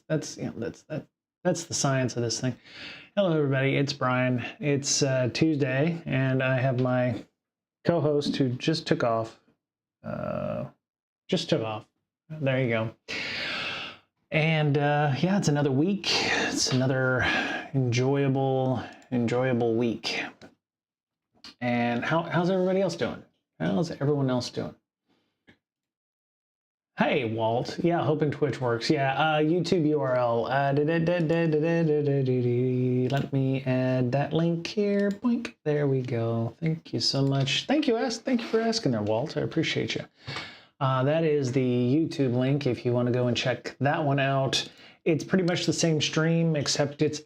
that's the science of this thing. Hello, everybody. It's Brian. It's Tuesday, and I have my co-host who just took off. There you go. And yeah, it's another week. It's another enjoyable week. And how's everybody else doing? How's everyone else doing? Hey, Walt. Yeah, hoping Twitch works. Yeah, YouTube URL. Let me add that link here. Boink. There we go. Thank you so much. Thank you for asking there, Walt. I appreciate you. That is the YouTube link if you want to go and check that one out. It's pretty much the same stream, except it's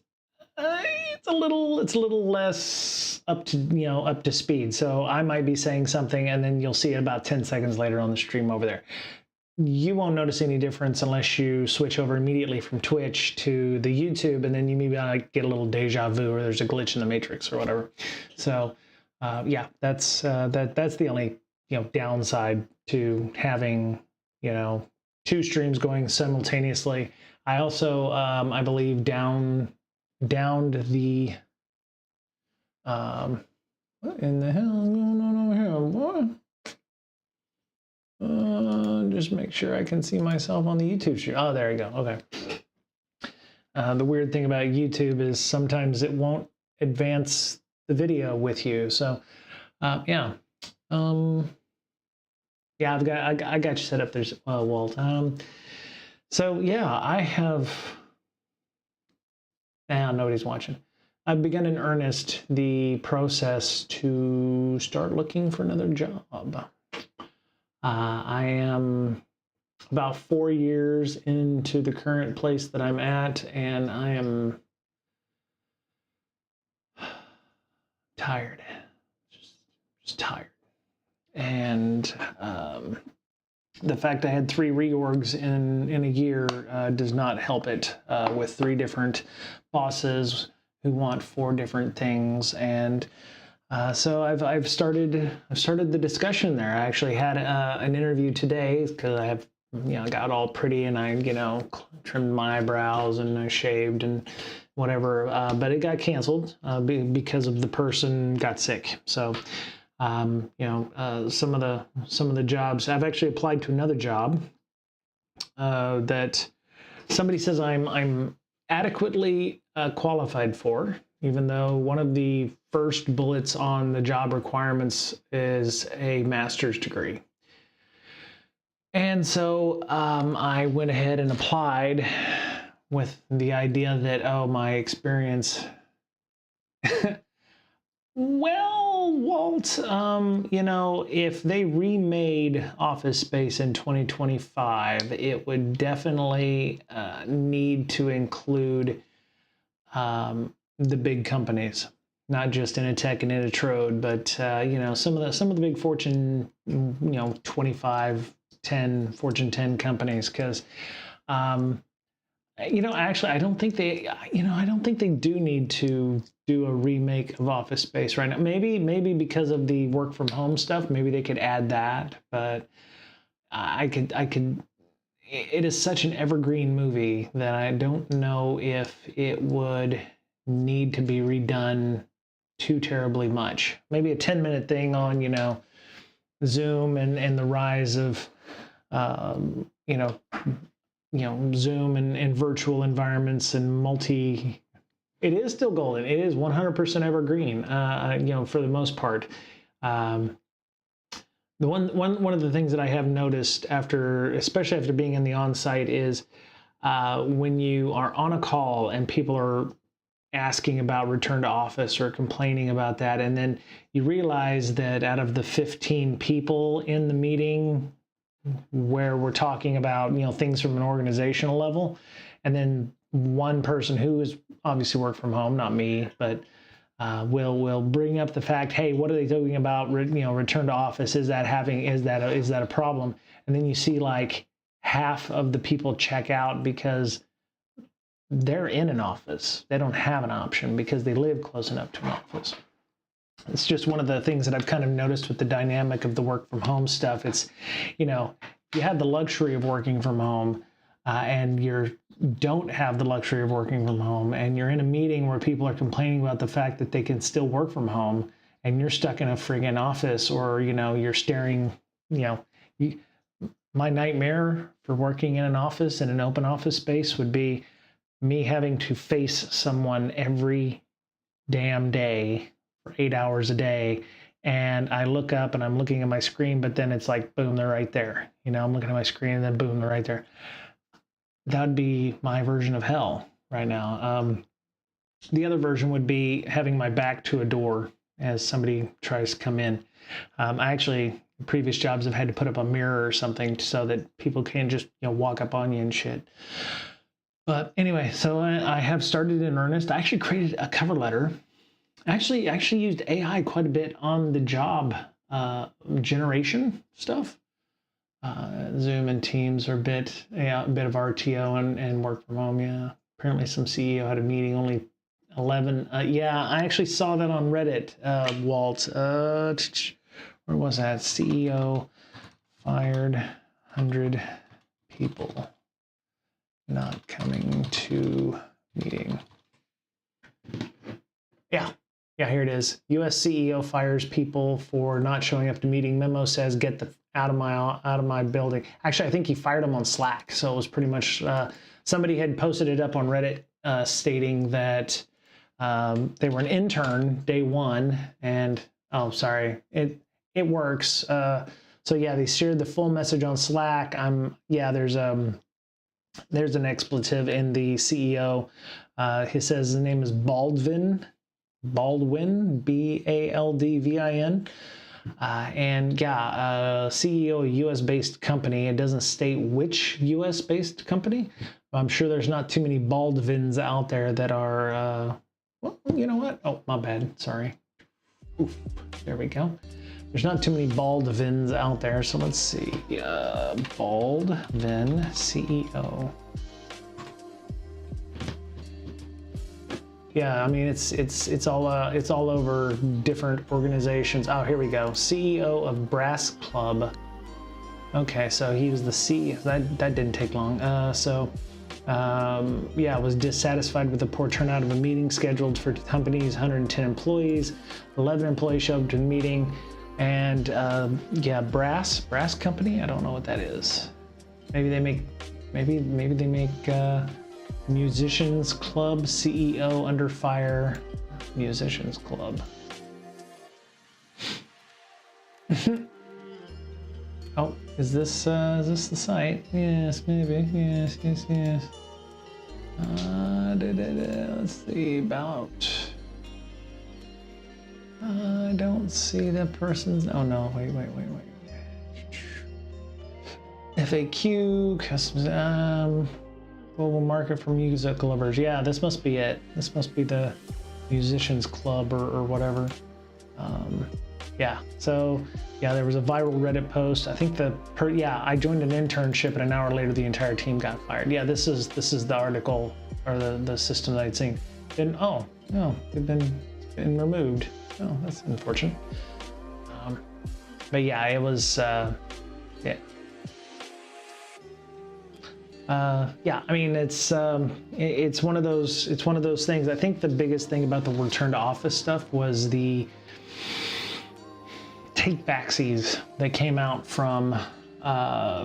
a little less up to speed. So I might be saying something, and then you'll see it about 10 seconds later on the stream over there. You won't notice any difference unless you switch over immediately from Twitch to the YouTube, and then you maybe get a little deja vu, or there's a glitch in the matrix or whatever. So yeah, that's the only downside to having two streams going simultaneously. I also I believe downed the what in the hell is going on over here? What? Just make sure I can see myself on the YouTube stream. Oh, there you go. Okay. The weird thing about YouTube is sometimes it won't advance the video with you. So, yeah. Yeah, I got you set up. There's Walt. So yeah, I have. Nobody's watching. I've begun in earnest the process to start looking for another job. I am about 4 years into the current place that I'm at, and I am tired, just tired. And the fact I had 3 reorgs in a year does not help it, with 3 different bosses who want 4 different things. And so I've started the discussion there. I actually had an interview today because I have got all pretty, and I trimmed my eyebrows and I shaved and whatever, but it got canceled because of the person got sick. So some of the jobs, I've actually applied to another job that somebody says I'm adequately qualified for, even though one of the first bullets on the job requirements is a master's degree. And so I went ahead and applied with the idea that, oh, my experience. Well, Walt, if they remade Office Space in 2025, it would definitely need to include the big companies, not just Initech and Initrode, but some of the big Fortune 25, 10 Fortune 10 companies, because actually I don't think they do need to do a remake of Office Space right now. Maybe because of the work from home stuff, maybe they could add that, but I could it is such an evergreen movie that I don't know if it would need to be redone too terribly much. Maybe a 10-minute thing on Zoom and the rise of Zoom and virtual environments and it is still golden. It is 100% evergreen, for the most part. One of the things that I have noticed especially after being in the on-site, is when you are on a call and people are asking about return to office or complaining about that, and then you realize that out of the 15 people in the meeting where we're talking about things from an organizational level, and then one person who is obviously work from home, not me, but will bring up the fact, hey, what are they talking about return to office? Is that a problem? And then you see like half of the people check out because they're in an office. They don't have an option because they live close enough to an office. It's just one of the things that I've kind of noticed with the dynamic of the work from home stuff. It's, you have the luxury of working from home, and you don't have the luxury of working from home, and you're in a meeting where people are complaining about the fact that they can still work from home, and you're stuck in a friggin' office, or you're staring, my nightmare for working in an office, in an open office space, would be me having to face someone every damn day for 8 hours a day. And I look up and I'm looking at my screen, but then it's like, boom, they're right there. I'm looking at my screen and then boom, they're right there. That'd be my version of hell right now. The other version would be having my back to a door as somebody tries to come in. I actually, previous jobs, have had to put up a mirror or something so that people can't just walk up on you and shit. But anyway, so I have started in earnest. I actually created a cover letter. I actually used AI quite a bit on the job generation stuff. Zoom and Teams are a bit of RTO and work from home. Yeah, apparently some CEO had a meeting, only 11. Yeah, I actually saw that on Reddit, Walt. Where was that? CEO fired 100 people not coming to meeting. Yeah, here it is. U.S. CEO fires people for not showing up to meeting. Memo says, "Get the out of my building." Actually, I think he fired them on Slack, so it was pretty much somebody had posted it up on Reddit stating that they were an intern day one, and it works. So yeah, they shared the full message on Slack. There's an expletive in the CEO. He says his name is Baldwin, Baldvin. And CEO of a US-based company. It doesn't state which US-based company, but I'm sure there's not too many Baldvins out there that are, well, you know what? Oh, my bad, sorry. Oof, there we go. There's not too many Baldvins out there, so let's see. Baldvin CEO. Yeah, I mean it's all over different organizations. Oh, here we go. CEO of Brass Club. Okay, so he was the CEO. That didn't take long. Was dissatisfied with the poor turnout of a meeting scheduled for the company's 110 employees. 11 employees showed up to the meeting, and Brass Company. I don't know what that is. Maybe they make Musicians Club. CEO under fire. Musicians Club. Oh, is this the site? Yes, maybe. Yes. Let's see about. I don't see the person's. Oh no! Wait. FAQ, custom, global market for music lovers. Yeah, this must be it. This must be the Musicians Club or whatever. There was a viral Reddit post. I think I joined an internship and an hour later the entire team got fired. Yeah, this is the article or the system that I'd seen. Then they've been removed. Oh, that's unfortunate. But yeah, it was I mean, it's one of those things. I think the biggest thing about the return to office stuff was the take backsies that came out from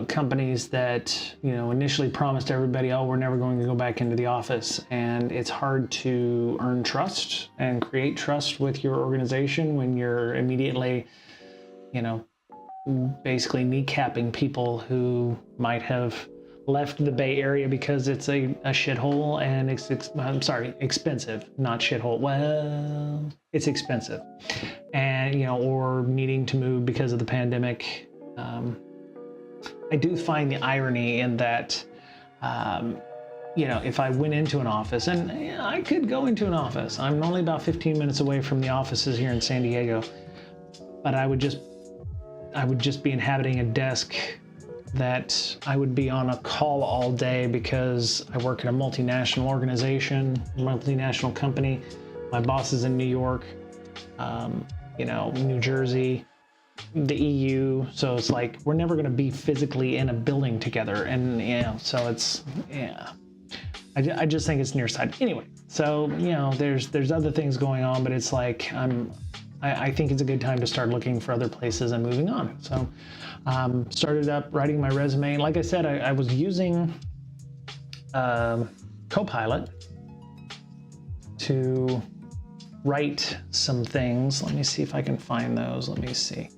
companies that initially promised everybody, oh, we're never going to go back into the office. And it's hard to earn trust and create trust with your organization when you're immediately basically kneecapping people who might have left the Bay Area because it's a shithole and expensive, not shithole. Well, it's expensive, and or needing to move because of the pandemic. I do find the irony in that, if I went into an office, and I could go into an office, I'm only about 15 minutes away from the offices here in San Diego, but I would just be inhabiting a desk that I would be on a call all day because I work at a multinational organization, multinational company. My boss is in New York, New Jersey, the EU, so it's like we're never going to be physically in a building together, and so it's I just think it's nearsighted. Anyway, so there's other things going on, but it's like I think it's a good time to start looking for other places and moving on. So started up writing my resume. Like I said, I was using Copilot to write some things. Let me see if I can find those. Let me see.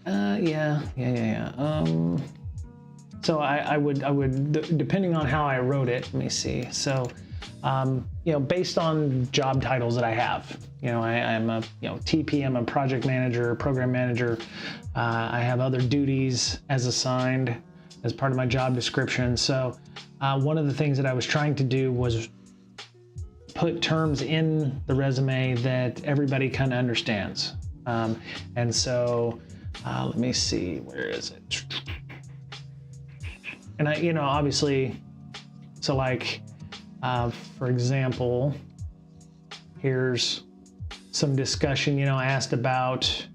Yeah. So I would, depending on how I wrote it, let me see. So, based on job titles that I have, I'm a, TP, I'm a project manager, program manager. I have other duties as assigned as part of my job description. So, one of the things that I was trying to do was put terms in the resume that everybody kind of understands. And so, let me see, where is it? And obviously, so like, for example, here's some discussion, I asked about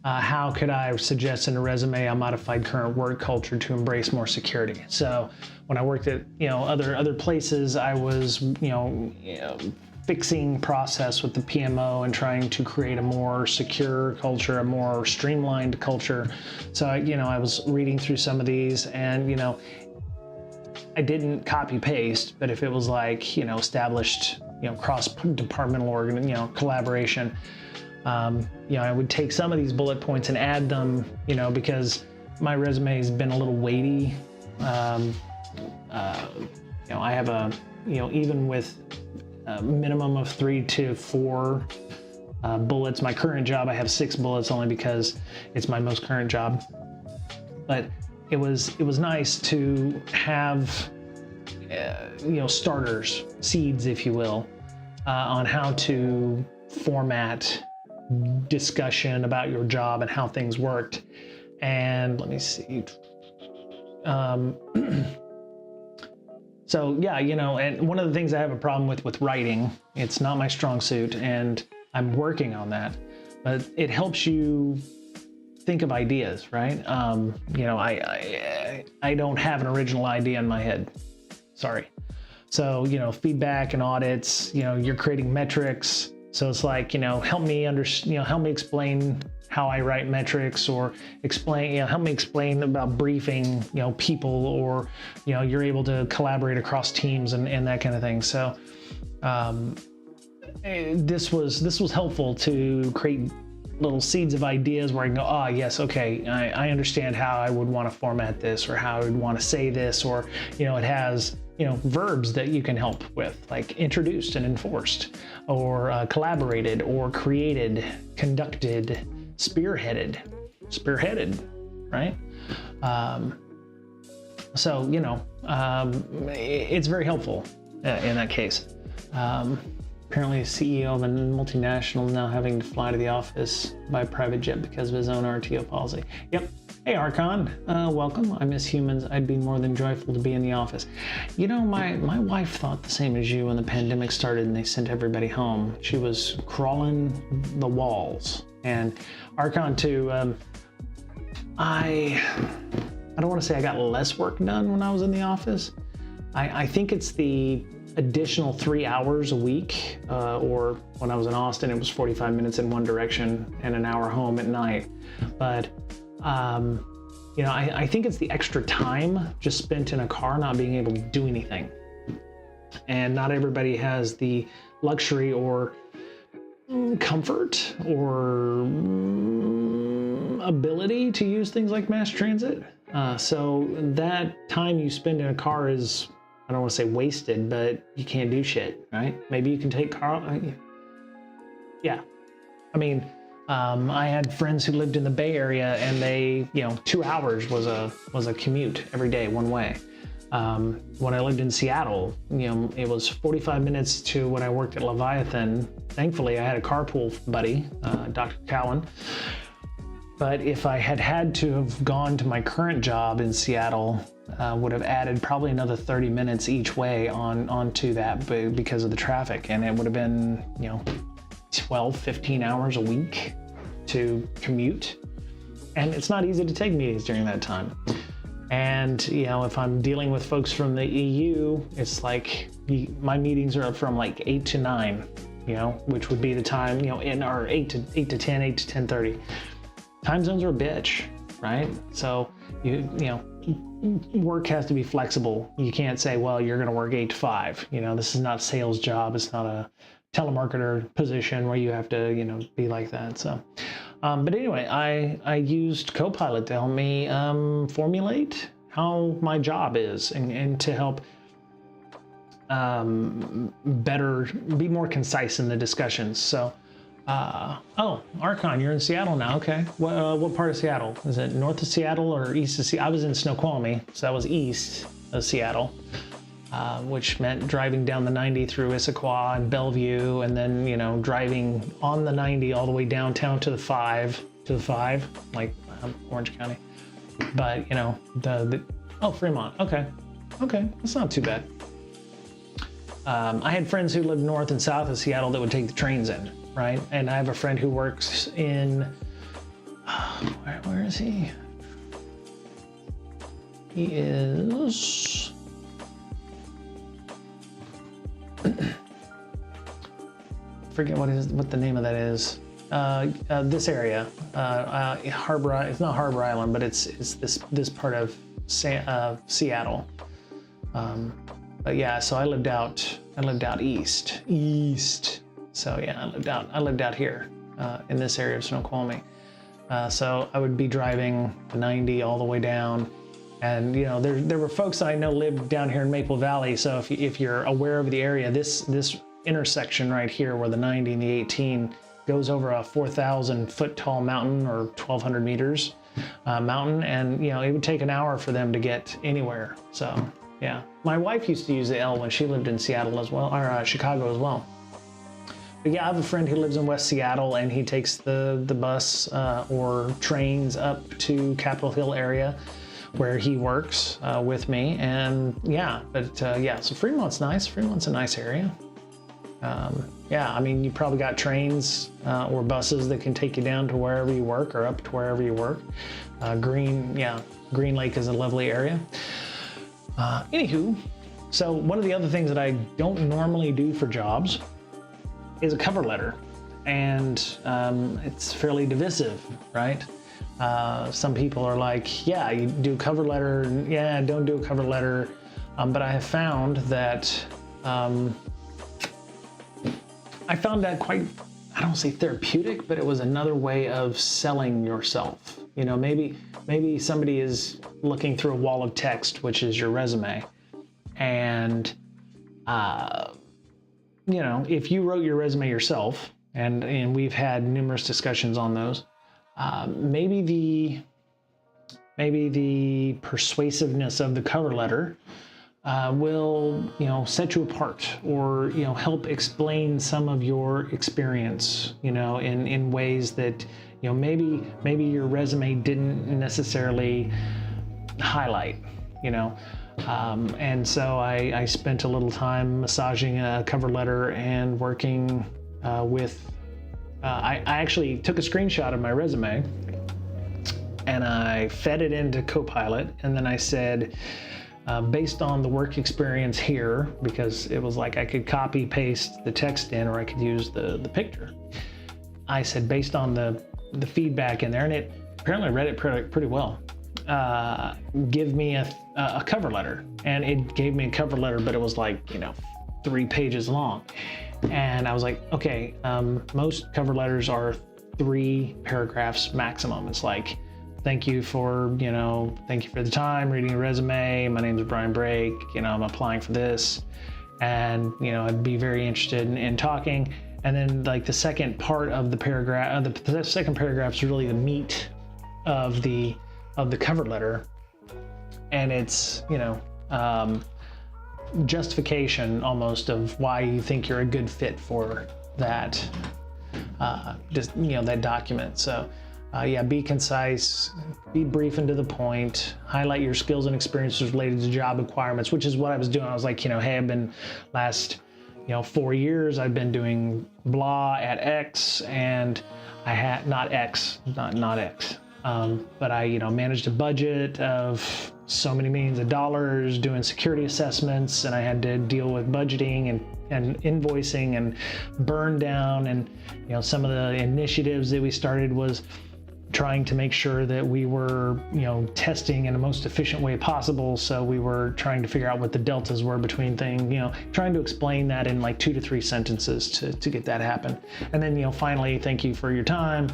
how could I suggest in a resume a modified current work culture to embrace more security. So when I worked at, other places, I was, fixing process with the PMO and trying to create a more secure culture, a more streamlined culture. So, I was reading through some of these and, I didn't copy paste, but if it was like, established, cross-departmental collaboration, I would take some of these bullet points and add them, because my resume has been a little weighty. I have a, even with a minimum of 3 to 4 bullets. My current job, I have 6 bullets only because it's my most current job. But it was nice to have, starters, seeds, if you will, on how to format discussion about your job and how things worked. And let me see. So yeah, and one of the things I have a problem with writing, it's not my strong suit, and I'm working on that, but it helps you think of ideas, right? I don't have an original idea in my head. Sorry. So, feedback and audits, you're creating metrics. So it's like, help me explain how I write metrics, or help me explain about briefing, people, or, you're able to collaborate across teams and that kind of thing. So, this was helpful to create little seeds of ideas where I can go, yes, okay, I understand how I would want to format this, or how I would want to say this, or, it has, verbs that you can help with, like introduced and enforced, or collaborated, or created, conducted, spearheaded, right? So, it's very helpful in that case. Apparently, a CEO of a multinational now having to fly to the office by private jet because of his own RTO policy. Yep. Hey, Archon. Welcome. I miss humans. I'd be more than joyful to be in the office. My wife thought the same as you when the pandemic started and they sent everybody home. She was crawling the walls. And Archon, too, I don't want to say I got less work done when I was in the office. I think it's the additional 3 hours a week, or when I was in Austin, it was 45 minutes in one direction and an hour home at night. But, I think it's the extra time just spent in a car not being able to do anything. And not everybody has the luxury or comfort or ability to use things like mass transit. So that time you spend in a car is, I don't want to say wasted, but you can't do shit, right? Maybe you can take car. Yeah. I mean, I had friends who lived in the Bay Area, and they, 2 hours was a commute every day one way. When I lived in Seattle, it was 45 minutes to when I worked at Leviathan. Thankfully, I had a carpool buddy, Dr. Cowan. But if I had to have gone to my current job in Seattle, would have added probably another 30 minutes each way onto that because of the traffic, and it would have been, 12, 15 hours a week to commute. And it's not easy to take meetings during that time. And, you know, if I'm dealing with folks from the EU, it's like my meetings are from like 8 to 9, you know, which would be the time, you know, in our 8 to 10, 8 to 10:30. Time zones are a bitch, right? So, you know, work has to be flexible. You can't say, well, you're going to work 8 to 5. You know, this is not a sales job. It's not a telemarketer position where you have to, you know, be like that. So, but anyway, I used Copilot to help me formulate how my job is and to help better, be more concise in the discussions. So, oh, Archon, you're in Seattle now. Okay. What part of Seattle? Is it north of Seattle or east of Seattle? I was in Snoqualmie, so that was east of Seattle, which meant driving down the 90 through Issaquah and Bellevue, and then, you know, driving on the 90 all the way downtown to the 5, like Orange County. But, you know, oh, Fremont. Okay. That's not too bad. I had friends who lived north and south of Seattle that would take the trains in. Right, and I have a friend who works in, where is he? He is, forget what the name of that is. This area, Harbor. It's not Harbor Island, but it's this part of Seattle. But yeah, so I lived out east. So yeah, I lived out here in this area of Snoqualmie. So I would be driving the 90 all the way down, and you know there were folks that I know lived down here in Maple Valley. So if you're aware of the area, this intersection right here where the 90 and the 18 goes over a 4,000 foot tall mountain or 1,200 meters mountain, and you know it would take an hour for them to get anywhere. So yeah, my wife used to use the L when she lived in Seattle as well, or Chicago as well. But yeah, I have a friend who lives in West Seattle, and he takes the bus or trains up to Capitol Hill area where he works with me. And yeah, but yeah, so Fremont's nice. Fremont's a nice area. Yeah, I mean, you probably got trains or buses that can take you down to wherever you work or up to wherever you work. Green Lake is a lovely area. Anywho, so one of the other things that I don't normally do for jobs is a cover letter, and it's fairly divisive, right? Some people are like, yeah, you do a cover letter, yeah, don't do a cover letter, but I have found that quite, I don't say therapeutic, but it was another way of selling yourself. You know, maybe somebody is looking through a wall of text, which is your resume, and you know, if you wrote your resume yourself, and we've had numerous discussions on those, maybe the persuasiveness of the cover letter will, you know, set you apart, or, you know, help explain some of your experience, you know, in ways that, you know, maybe your resume didn't necessarily highlight, you know. And so I spent a little time massaging a cover letter and working with, I actually took a screenshot of my resume and I fed it into Copilot, and then I said, based on the work experience here, because it was like I could copy paste the text in, or I could use the picture. I said, based on the feedback in there, and it apparently read it pretty well. Give me a cover letter, and it gave me a cover letter, but it was like, you know, 3 pages long. And I was like, okay, most cover letters are 3 paragraphs maximum. It's like, thank you for the time reading your resume. My name is Brian Brake. You know, I'm applying for this, and you know, I'd be very interested in talking. And then like the second part of the paragraph, the second paragraph is really the meat of the cover letter, and it's, you know, justification almost of why you think you're a good fit for that, just, you know, that document. So yeah, be concise, be brief and to the point, highlight your skills and experiences related to job requirements, which is what I was doing. I was like, you know, hey, I've been last 4 years I've been doing blah at X, and I had not X, but I managed a budget of so many millions of dollars doing security assessments, and I had to deal with budgeting and invoicing and burn down, and some of the initiatives that we started was trying to make sure that we were testing in the most efficient way possible. So we were trying to figure out what the deltas were between things, trying to explain that in like 2 to 3 sentences to get that happen. And then finally, thank you for your time.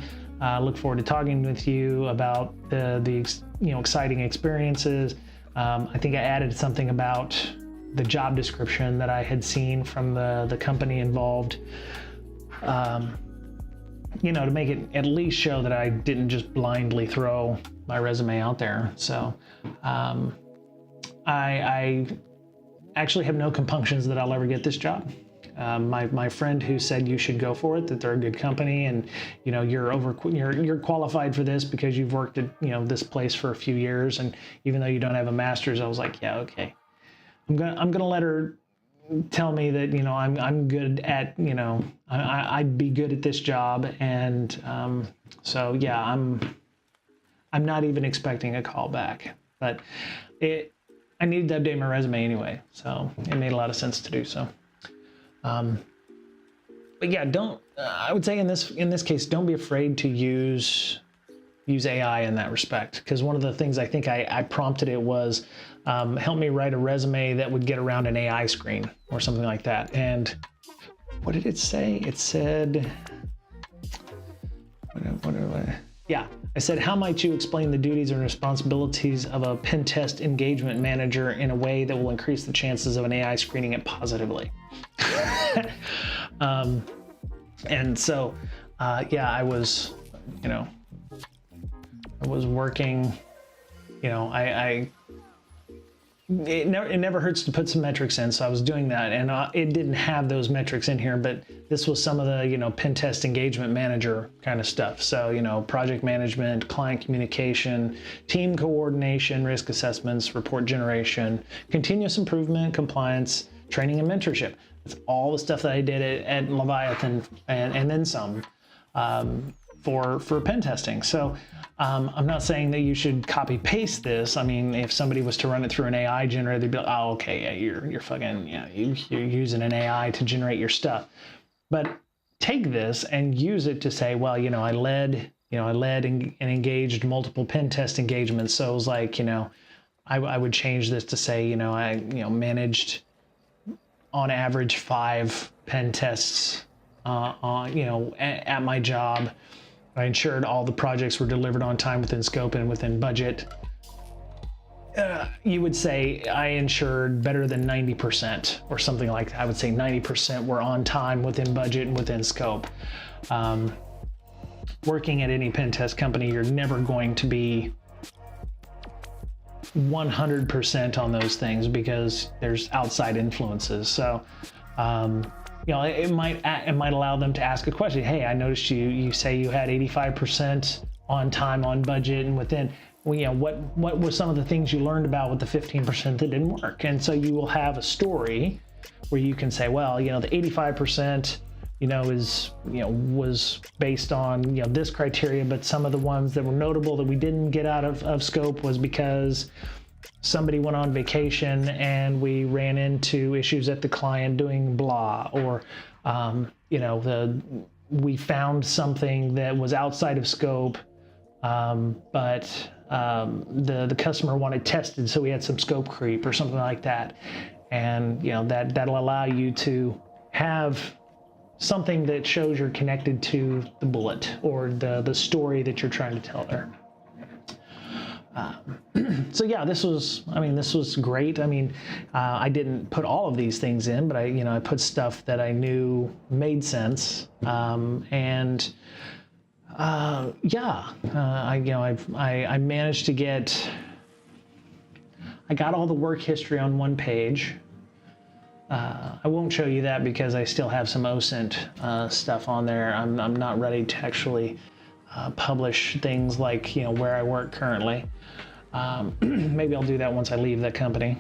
Look forward to talking with you about the exciting experiences. I think I added something about the job description that I had seen from the company involved, to make it at least show that I didn't just blindly throw my resume out there. So I actually have no compunctions that I'll ever get this job. My friend who said you should go for it, that they're a good company, and you're qualified for this because you've worked at this place for a few years, and even though you don't have a master's, I was like, yeah, okay, I'm gonna let her tell me that I'm good at I'd be good at this job, and so yeah, I'm not even expecting a call back, but I needed to update my resume anyway, so it made a lot of sense to do so. But yeah, I would say in this case, don't be afraid to use AI in that respect, because one of the things I think I prompted it was, help me write a resume that would get around an AI screen or something like that. And what did it say? It said, I said, how might you explain the duties and responsibilities of a pen test engagement manager in a way that will increase the chances of an AI screening it positively? And so, I was working, it never hurts to put some metrics in. So I was doing that, and it didn't have those metrics in here, but this was some of the, pen test engagement manager kind of stuff. So, project management, client communication, team coordination, risk assessments, report generation, continuous improvement, compliance, training, and mentorship. It's all the stuff that I did at Leviathan, and then some, for pen testing. So I'm not saying that you should copy paste this. I mean, if somebody was to run it through an AI generator, they'd be like, oh, okay, yeah, you're fucking, you're using an AI to generate your stuff. But take this and use it to say, well, I led and engaged multiple pen test engagements. So it was like, I would change this to say, I managed on average 5 pen tests, at my job. I ensured all the projects were delivered on time, within scope, and within budget. You would say I ensured better than 90% or something like that. I would say 90% were on time, within budget, and within scope. Working at any pen test company, you're never going to be 100% on those things because there's outside influences. So, it might allow them to ask a question. Hey, I noticed you say you had 85% on time, on budget, and within. Well, what were some of the things you learned about with the 15% that didn't work? And so you will have a story where you can say, well, the 85%, was based on this criteria, but some of the ones that were notable that we didn't get out of scope was because somebody went on vacation and we ran into issues at the client doing blah, or we found something that was outside of scope, but the customer wanted tested, so we had some scope creep or something like that. And that'll allow you to have something that shows you're connected to the bullet or the story that you're trying to tell there. So yeah, this was great. I mean, I didn't put all of these things in, but I put stuff that I knew made sense. I managed to get, I got all the work history on one page. I won't show you that because I still have some OSINT stuff on there. I'm not ready to actually publish things like where I work currently. Maybe I'll do that once I leave that company.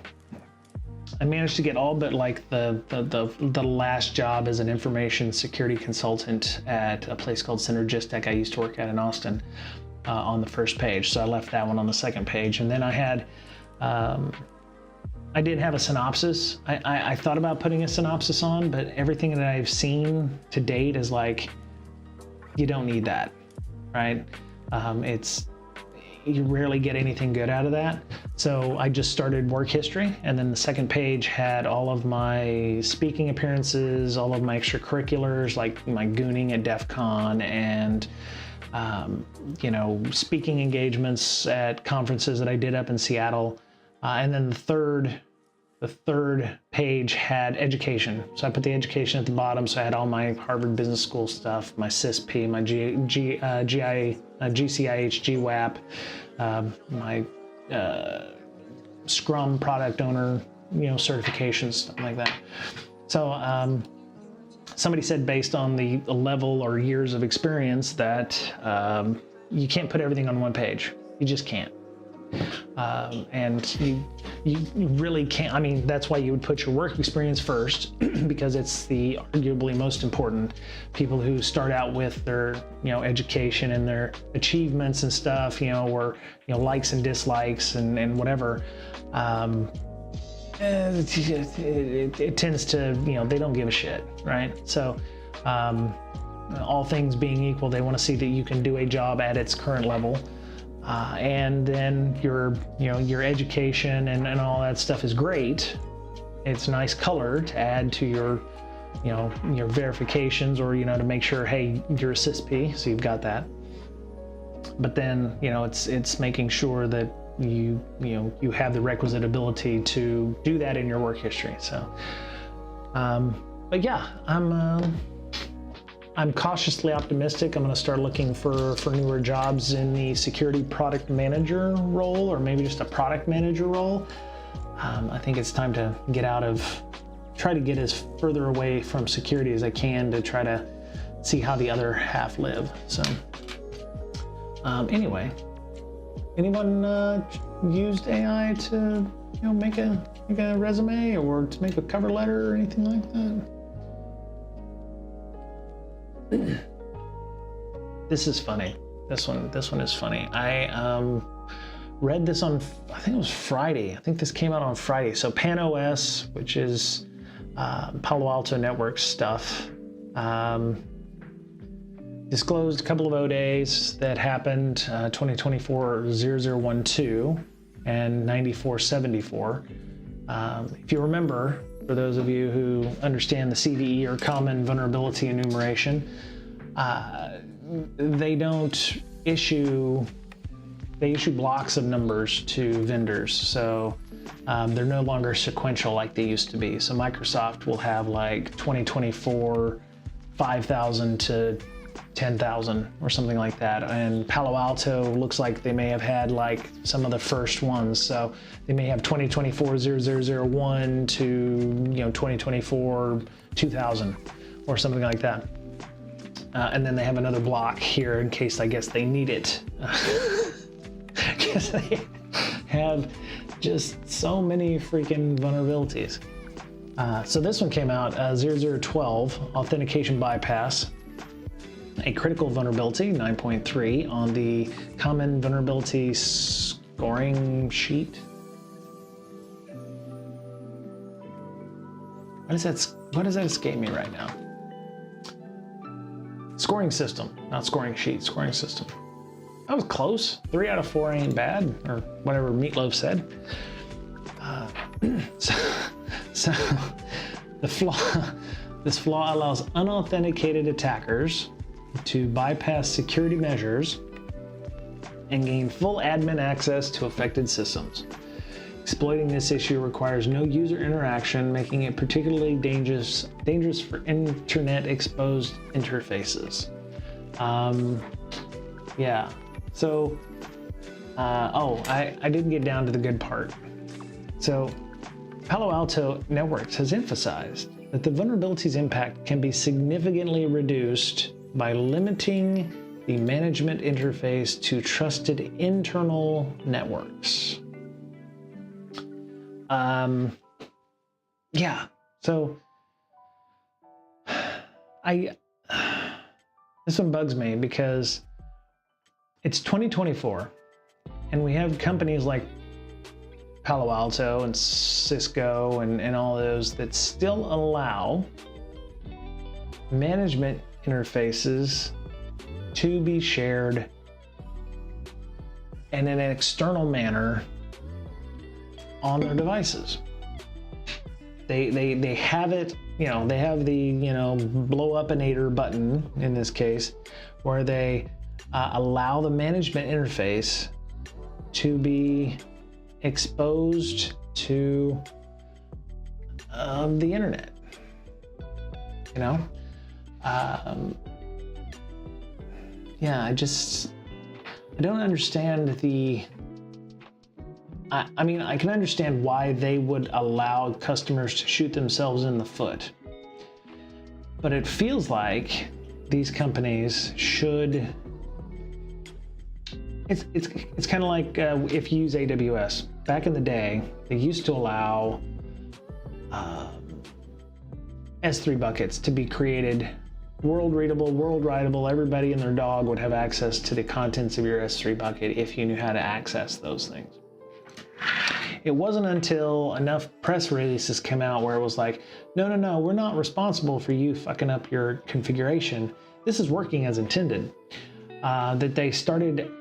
I managed to get all but like the last job as an information security consultant at a place called Synergistic I used to work at in Austin on the first page. So I left that one on the second page. And then I had, I did have a synopsis. I thought about putting a synopsis on, but everything that I've seen to date is like, you don't need that, right? You rarely get anything good out of that. So I just started work history, and then the second page had all of my speaking appearances, all of my extracurriculars, like my gooning at DEF CON and you know, speaking engagements at conferences that I did up in Seattle. And then the third page had education. So I put the education at the bottom. So I had all my Harvard Business School stuff, my CISP, my GCIH, GWAP, my Scrum product owner, you know, certifications, stuff like that. So somebody said based on the level or years of experience that you can't put everything on one page. You just can't. And you really can't. I mean, that's why you would put your work experience first, because it's the arguably most important. People who start out with their, you know, education and their achievements and stuff, you know, or, you know, likes and dislikes and whatever. It tends to, you know, they don't give a shit, right? So, all things being equal, they want to see that you can do a job at its current level. And then your education and all that stuff is great. It's nice color to add to your, you know, your verifications, or, you know, to make sure, hey, you're a CISP, so you've got that. But then, you know, it's making sure that you have the requisite ability to do that in your work history. So, but yeah, I'm cautiously optimistic. I'm going to start looking for newer jobs in the security product manager role, or maybe just a product manager role. I think it's time to try to get as further away from security as I can to try to see how the other half live. So anyway, anyone used AI to, you know, make a resume or to make a cover letter or anything like that? This is funny. This one is funny. I read this on, I think it was Friday. I think this came out on Friday. So PanOS, which is Palo Alto Networks stuff, disclosed a couple of ODAs that happened 2024-0012 and 9474. If you remember, for those of you who understand the CVE, or Common Vulnerability Enumeration, they issue blocks of numbers to vendors. So they're no longer sequential like they used to be. So Microsoft will have like 2024, 5,000 to 10,000 or something like that. And Palo Alto looks like they may have had like some of the first ones. So they may have 2024-0001 to, you know, 2024-2000 or something like that. And then they have another block here in case, I guess, they need it. Because they have just so many freaking vulnerabilities. So this one came out 0012, authentication bypass. A critical vulnerability, 9.3, on the Common Vulnerability Scoring Sheet. What does that escape me right now? Scoring system, not scoring sheet, scoring system. I was close. 3 out of 4 ain't bad, or whatever Meatloaf said. So this flaw allows unauthenticated attackers to bypass security measures and gain full admin access to affected systems. Exploiting this issue requires no user interaction, making it particularly dangerous for internet-exposed interfaces. Yeah. So, I didn't get down to the good part. So, Palo Alto Networks has emphasized that the vulnerability's impact can be significantly reduced by limiting the management interface to trusted internal networks. yeah, so this one bugs me because it's 2024 and we have companies like Palo Alto and Cisco and all those that still allow management interfaces to be shared in an external manner on their devices. They have it, they have the, blow up an aider button in this case, where they allow the management interface to be exposed to the internet, yeah, I don't understand I mean, I can understand why they would allow customers to shoot themselves in the foot, but it feels like these companies should. It's kind of like if you use AWS. Back in the day, they used to allow S3 buckets to be created, world readable, world writable. Everybody and their dog would have access to the contents of your S3 bucket if you knew how to access those things. It wasn't until enough press releases came out where it was like, no, we're not responsible for you fucking up your configuration. This is working as intended. That they started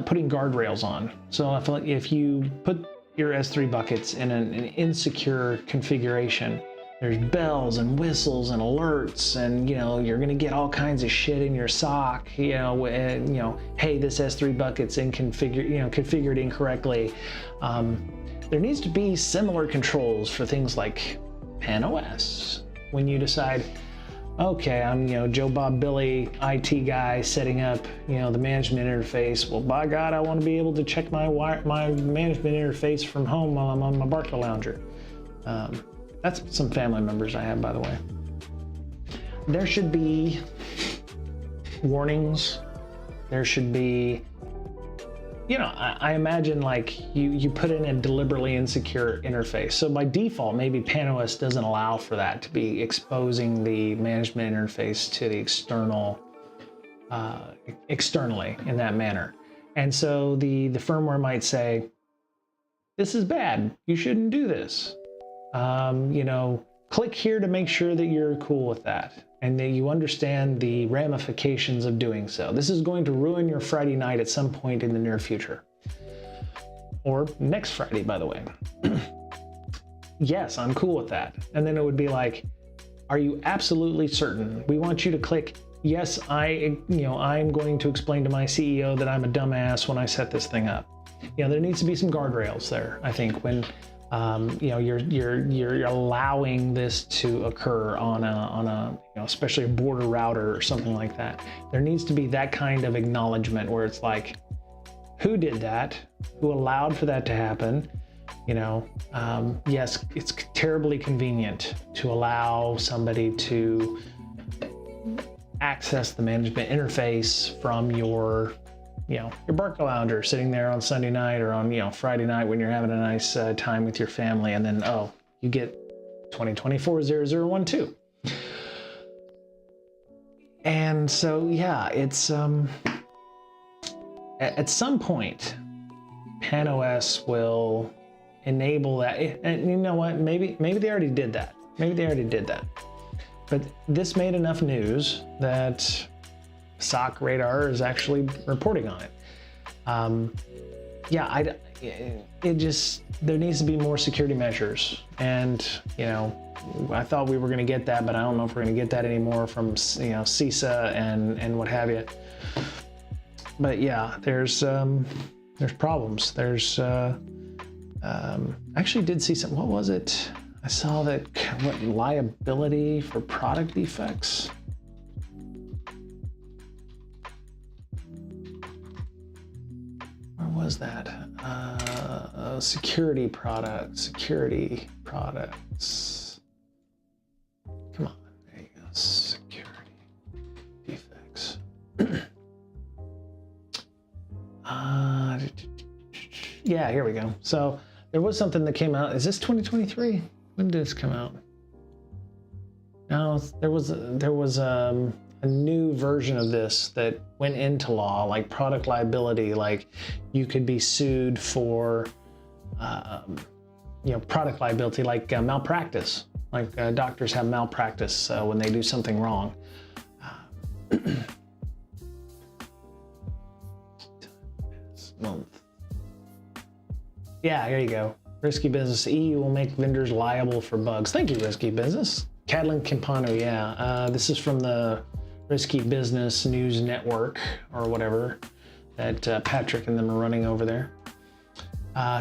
putting guardrails on. So I feel like if you put your S3 buckets in an insecure configuration, there's bells and whistles and alerts, and you're gonna get all kinds of shit in your SOC. Hey, this S3 bucket's configured incorrectly. There needs to be similar controls for things like PanOS. When you decide, okay, I'm Joe Bob Billy IT guy setting up the management interface. Well, by God, I want to be able to check my management interface from home while I'm on my Barcalounger. That's some family members I have, by the way. There should be warnings. There should be, I imagine like you put in a deliberately insecure interface. So by default, maybe PanOS doesn't allow for that to be exposing the management interface to the externally in that manner. And so the firmware might say, this is bad, you shouldn't do this. Click here to make sure that you're cool with that and that you understand the ramifications of doing so. This is going to ruin your Friday night at some point in the near future. Or next Friday, by the way. Yes, I'm cool with that. And then it would be like, are you absolutely certain? We want you to click, yes, I'm going to explain to my CEO that I'm a dumbass when I set this thing up. There needs to be some guardrails there, I think, when you're allowing this to occur on a especially a border router or something like that. There needs to be that kind of acknowledgement where it's like, who did that? Who allowed for that to happen? Yes, it's terribly convenient to allow somebody to access the management interface from your Barcalounger sitting there on Sunday night or on, Friday night when you're having a nice time with your family, and then, you get 2024-0012. And so, yeah, it's, at some point, PanOS will enable that. And you know what? Maybe they already did that. But this made enough news that SOC Radar is actually reporting on it. There needs to be more security measures. And, I thought we were going to get that, but I don't know if we're going to get that anymore from, CISA and what have you. But yeah, there's problems. Actually did see some, what was it? I saw that, liability for product defects. Where was that? Security products. Come on, there you go. Security defects. Yeah, here we go. So there was something that came out. Is this 2023? When did this come out? No, a new version of this that went into law, like product liability. Like you could be sued for, product liability, like this doctors have malpractice when they do something wrong. Month. Yeah, here you go. Risky Business. EU will make vendors liable for bugs. Thank you, Risky Business. Catalin Campano, yeah. This is from the Risky Business News Network or whatever that Patrick and them are running over there.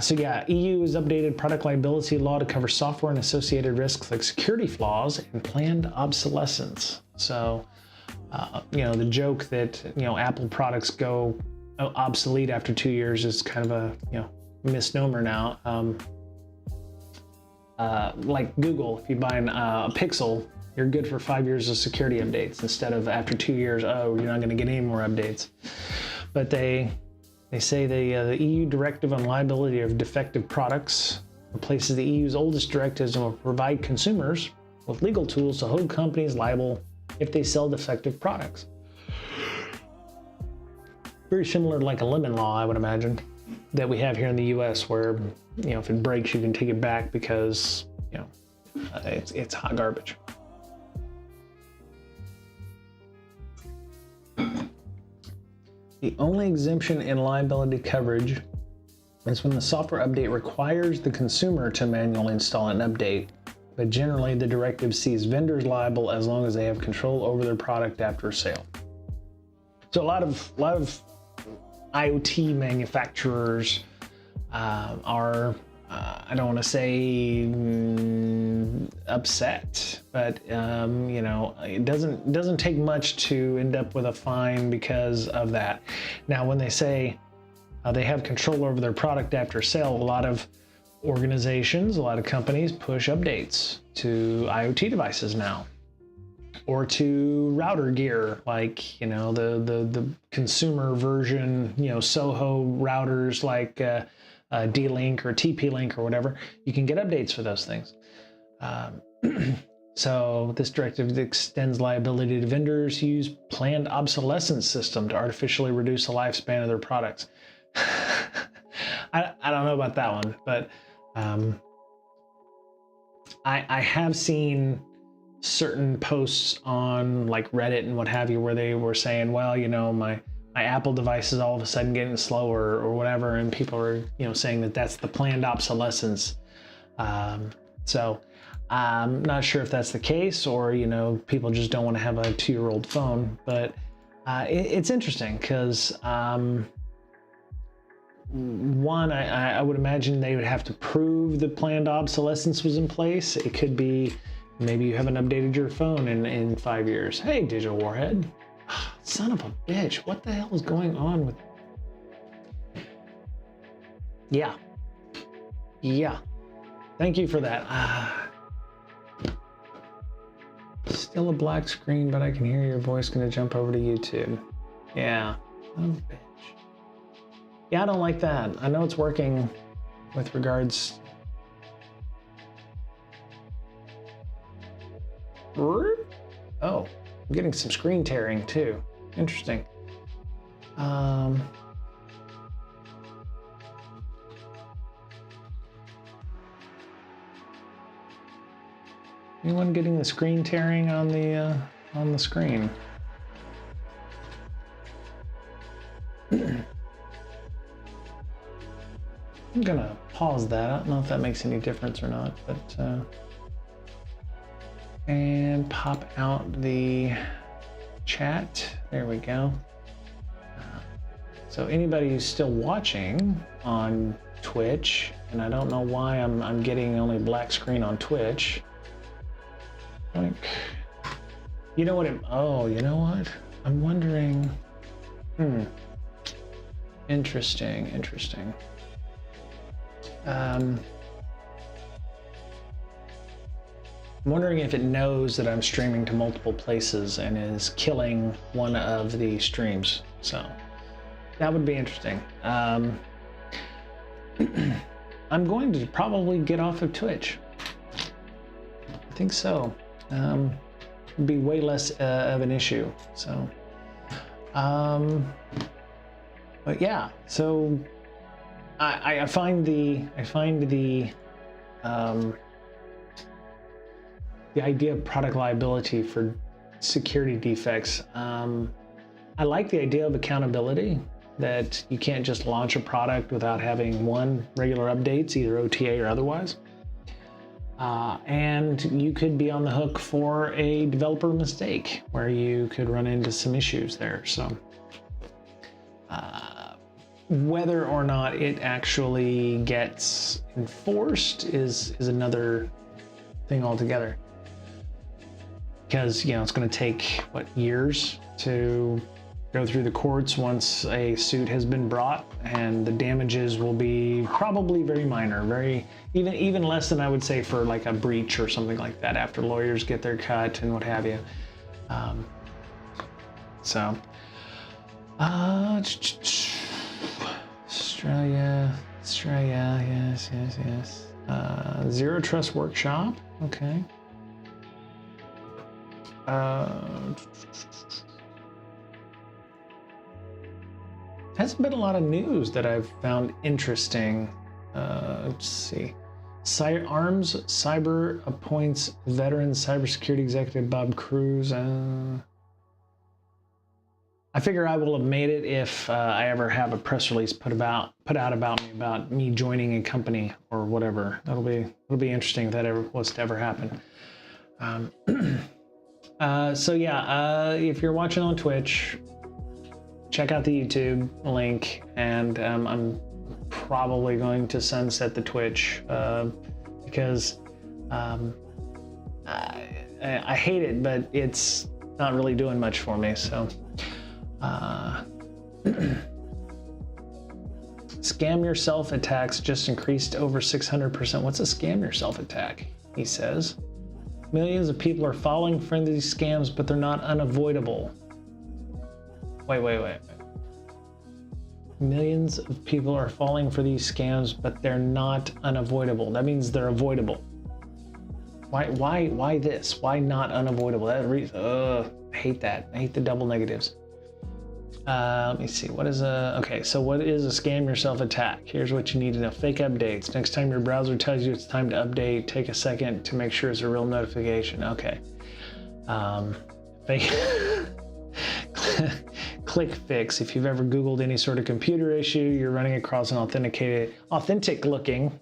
So yeah, EU has updated product liability law to cover software and associated risks like security flaws and planned obsolescence. So, the joke that, Apple products go obsolete after 2 years is kind of a, misnomer now. Like Google, if you buy a Pixel, you're good for 5 years of security updates instead of after 2 years, oh, you're not going to get any more updates. But they say the EU directive on liability of defective products replaces the EU's oldest directives and will provide consumers with legal tools to hold companies liable if they sell defective products. Very similar to like a lemon law, I would imagine, that we have here in the US where, if it breaks, you can take it back because, it's hot garbage. The only exemption in liability coverage is when the software update requires the consumer to manually install an update, but generally the directive sees vendors liable as long as they have control over their product after sale. So a lot of IoT manufacturers are, I don't want to say upset, but it doesn't take much to end up with a fine because of that. Now, when they say they have control over their product after sale, a lot of organizations, a lot of companies push updates to IoT devices now, or to router gear, like the consumer version, Soho routers like D-Link or TP-Link or whatever. You can get updates for those things. So this directive extends liability to vendors who use planned obsolescence system to artificially reduce the lifespan of their products. I don't know about that one, but I have seen certain posts on like Reddit and what have you where they were saying, well, my Apple device is all of a sudden getting slower or whatever, and people are saying that that's the planned obsolescence. So I'm not sure if that's the case, or people just don't want to have a 2-year-old phone. But it's interesting because one, I would imagine they would have to prove the planned obsolescence was in place. It could be maybe you haven't updated your phone in 5 years. Hey, Digital Warhead. Son of a bitch, what the hell is going on with... Yeah. Thank you for that. Still a black screen, but I can hear your voice. Gonna jump over to YouTube. Yeah. Son of a bitch. Yeah, I don't like that. I know it's working with regards... Oh, I'm getting some screen tearing too. Interesting. Anyone getting the screen tearing on the screen? I'm gonna pause that. I don't know if that makes any difference or not, but and pop out the chat. There we go. So anybody who's still watching on Twitch, and I don't know why I'm getting only black screen on Twitch. Like, you know what? Oh, you know what? I'm wondering. Interesting. I'm wondering if it knows that I'm streaming to multiple places and is killing one of the streams. So that would be interesting. I'm going to probably get off of Twitch. I think so. be way less of an issue. So, but yeah, so I find the idea of product liability for security defects. I like the idea of accountability, that you can't just launch a product without having regular updates, either OTA or otherwise. And you could be on the hook for a developer mistake where you could run into some issues there. So whether or not it actually gets enforced is another thing altogether. Because, it's going to take, years to go through the courts once a suit has been brought, and the damages will be probably very minor, even less than I would say for like a breach or something like that, after lawyers get their cut and what have you. Australia, yes. Zero Trust Workshop, okay. Hasn't been a lot of news that I've found interesting. Let's see. ARMS Cyber appoints veteran cybersecurity executive Bob Cruz. I figure I will have made it if I ever have a press release put out about me joining a company or whatever. It'll be interesting if that ever was to ever happen. So yeah, if you're watching on Twitch, check out the YouTube link, and I'm probably going to sunset the Twitch because I hate it, but it's not really doing much for me. So scam yourself attacks just increased over 600%. What's a scam yourself attack? He says. Millions of people are falling for these scams, but they're not unavoidable. Wait. Millions of people are falling for these scams, but they're not unavoidable. That means they're avoidable. Why this? Why not unavoidable? I hate that. I hate the double negatives. Let me see. What is okay, so what is a scam yourself attack? Here's what you need to know. Fake updates. Next time your browser tells you it's time to update, take a second to make sure it's a real notification. Okay. Fake click fix. If you've ever Googled any sort of computer issue, you're running across an authentic looking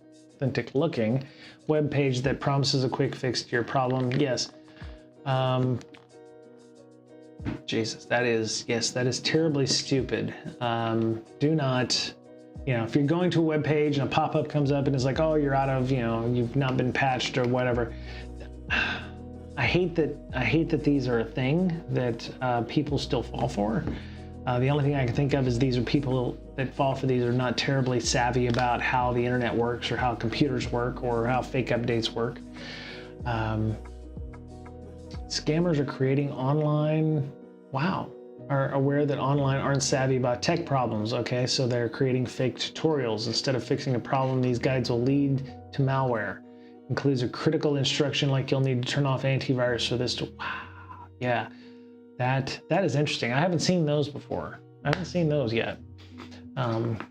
web page that promises a quick fix to your problem. Yes. Jesus, that is terribly stupid. Do not, if you're going to a web page and a pop-up comes up and it's like, oh, you're out of, you've not been patched or whatever. I hate that these are a thing that people still fall for. The only thing I can think of is these are people that fall for these are not terribly savvy about how the internet works or how computers work or how fake updates work. Scammers are creating online, are aware that online aren't savvy about tech problems, okay? So they're creating fake tutorials. Instead of fixing a problem, these guides will lead to malware. Includes a critical instruction like you'll need to turn off antivirus for this to, yeah, that is interesting. I haven't seen those before. I haven't seen those yet. And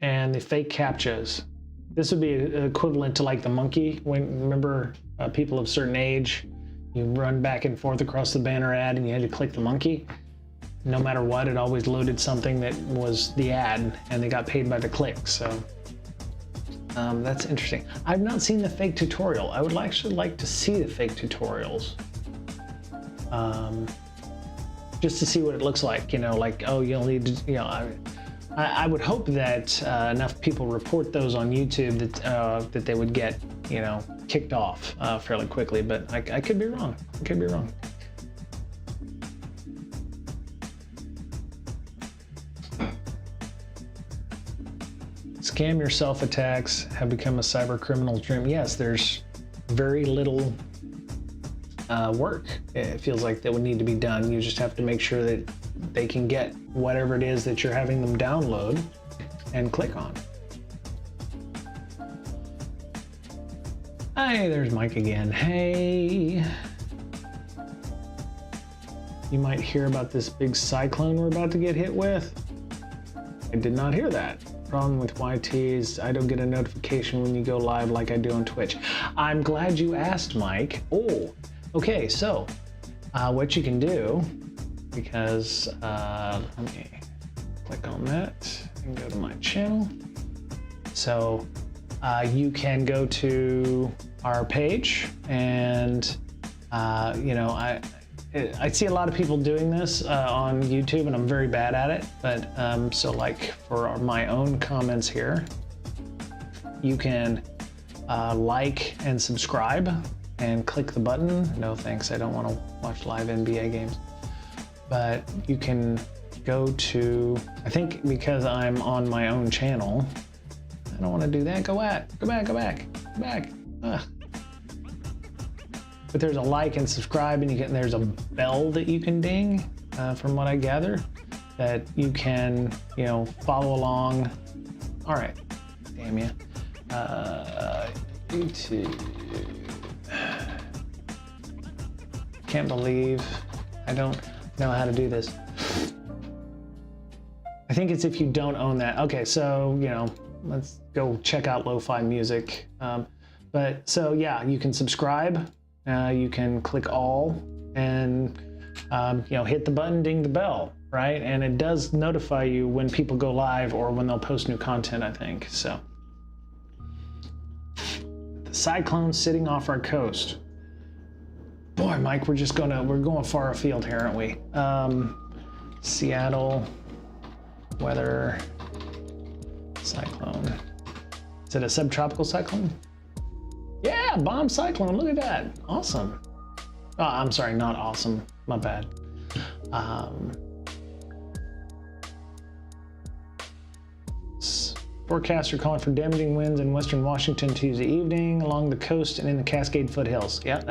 the fake CAPTCHAs. This would be equivalent to like the monkey. Remember people of certain age, you run back and forth across the banner ad and you had to click the monkey. No matter what, it always loaded something that was the ad and they got paid by the click. So that's interesting. I've not seen the fake tutorial. I would actually like to see the fake tutorials. Just to see what it looks like, like, oh, you'll need to, I would hope that enough people report those on YouTube that they would get, kicked off fairly quickly, but I could be wrong. I could be wrong. Scam yourself attacks have become a cyber criminal's dream. Yes, there's very little work, it feels like, that would need to be done. You just have to make sure that they can get whatever it is that you're having them download and click on. Hey, there's Mike again. Hey. you might hear about this big cyclone we're about to get hit with. I did not hear that. Problem with YT is I don't get a notification when you go live like I do on Twitch. I'm glad you asked, Mike. Oh, okay, so what you can do, because let me click on that and go to my channel. So you can go to our page and you know, I see a lot of people doing this on YouTube, and I'm very bad at it. But so like for my own comments here, you can like and subscribe and click the button. No thanks, I don't want to watch live NBA games. But you can go to, I think because I'm on my own channel, I don't want to do that. Go back. Ugh. But there's a like and subscribe, and there's a bell that you can ding, from what I gather, that you can, you know, follow along. All right, damn you. YouTube. Can't believe I don't know how to do this. I think it's if you don't own that. Okay, so, you know, let's go check out Lo-Fi Music. But so yeah, you can subscribe. You can click all and you know, hit the button, ding the bell, right? And it does notify you when people go live or when they'll post new content, I think. So the cyclone sitting off our coast. Boy, Mike, we're going far afield here, aren't we? Seattle weather cyclone. Is it a subtropical cyclone? Yeah, bomb cyclone, look at that. Awesome. Oh, I'm sorry, not awesome, my bad. Forecasts are calling for damaging winds in western Washington Tuesday evening along the coast and in the Cascade foothills. Yeah,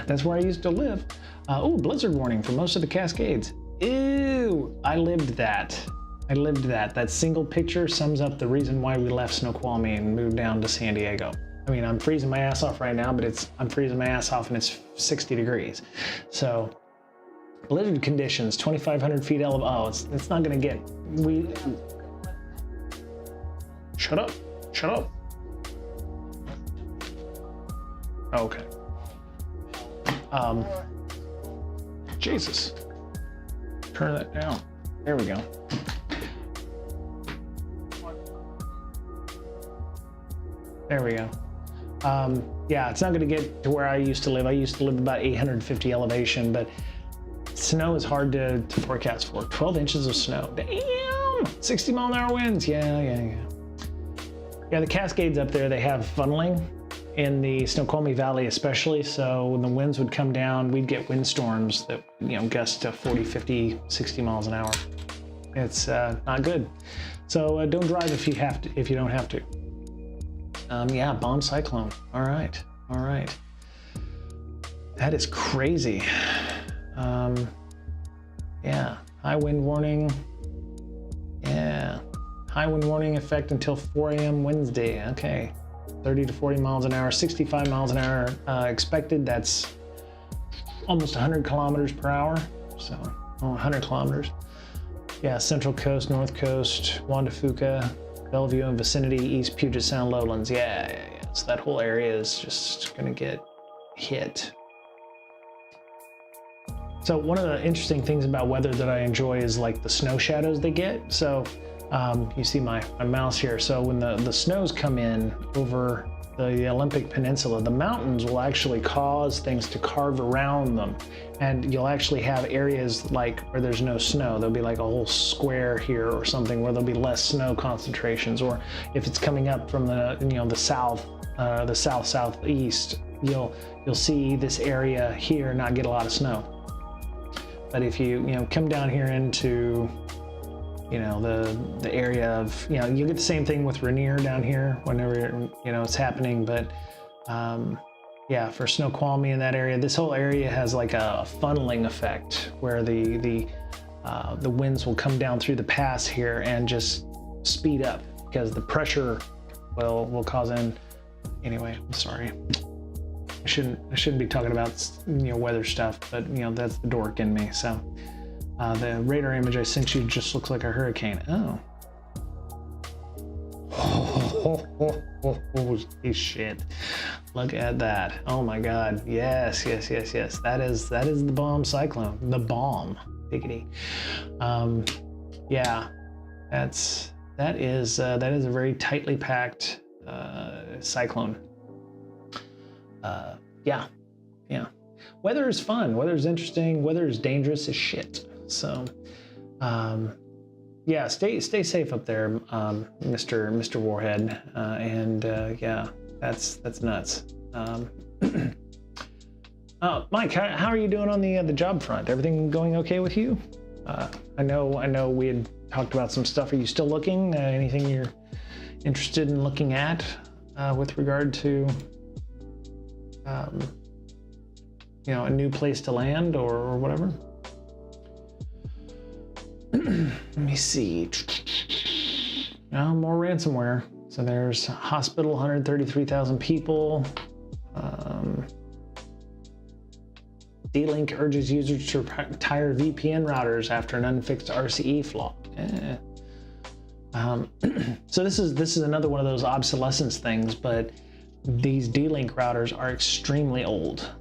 that's where I used to live. Oh, blizzard warning for most of the Cascades. Ew, I lived that. That single picture sums up the reason why we left Snoqualmie and moved down to San Diego. I mean, I'm freezing my ass off right now, but I'm freezing my ass off and it's 60 degrees. So blizzard conditions, 2,500 feet elevation. Oh, it's not gonna get, shut up. Okay. Jesus. Turn that down. There we go. There we go. Yeah, it's not going to get to where I used to live. I used to live about 850 elevation, but snow is hard to forecast for. 12 inches of snow. Damn! 60 mile an hour winds. Yeah, the Cascades up there, they have funneling in the Snoqualmie Valley especially. So when the winds would come down, we'd get windstorms that, you know, gust to 40, 50, 60 miles an hour. It's not good. So don't drive if you don't have to. Yeah, bomb cyclone. All right. That is crazy. Yeah, high wind warning. Yeah, high wind warning effect until 4 a.m. Wednesday. Okay, 30 to 40 miles an hour, 65 miles an hour expected. That's almost 100 kilometers per hour. So 100 kilometers. Yeah, Central Coast, North Coast, Juan de Fuca, Bellevue and vicinity, East Puget Sound lowlands. Yeah. So that whole area is just gonna get hit. So one of the interesting things about weather that I enjoy is like the snow shadows they get. So you see my mouse here. So when the snows come in over the Olympic Peninsula, the mountains will actually cause things to carve around them. And you'll actually have areas like where there's no snow. There'll be like a whole square here or something where there'll be less snow concentrations. Or if it's coming up from the south, the southeast, you'll see this area here not get a lot of snow. But if you come down here into the area of, you get the same thing with Rainier down here whenever, it's happening. But yeah, for Snoqualmie in that area, this whole area has like a funneling effect where the winds will come down through the pass here and just speed up because the pressure will cause anyway, I'm sorry. I shouldn't be talking about weather stuff, but that's the dork in me. So the radar image I sent you just looks like a hurricane. Oh. Holy shit. Look at that. Oh my god. Yes. That is the bomb cyclone. The bomb. Diggity. Yeah. That is a very tightly packed cyclone. Yeah. Weather is fun. Weather is interesting. Weather is dangerous as shit. So, yeah, stay safe up there, Mr. Warhead. Yeah, that's nuts. Mike, how are you doing on the job front? Everything going okay with you? I know we had talked about some stuff. Are you still looking? Anything you're interested in looking at with regard to a new place to land or whatever? Let me see. More ransomware. So there's hospital, 133,000 people. D-Link urges users to retire VPN routers after an unfixed RCE flaw. So this is another one of those obsolescence things, but these D-Link routers are extremely old.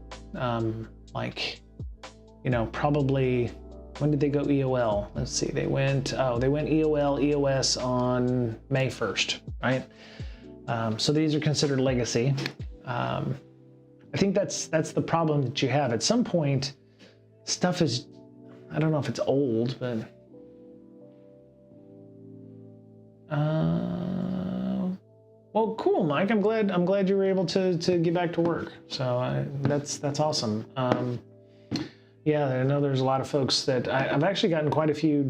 Probably, when did they go EOL? Let's see, they went EOL, EOS on May 1st, right? So these are considered legacy. I think that's the problem that you have. At some point, stuff is, I don't know if it's old, but well, cool, Mike. I'm glad you were able to get back to work. So that's awesome. Yeah, I know there's a lot of folks that I've actually gotten quite a few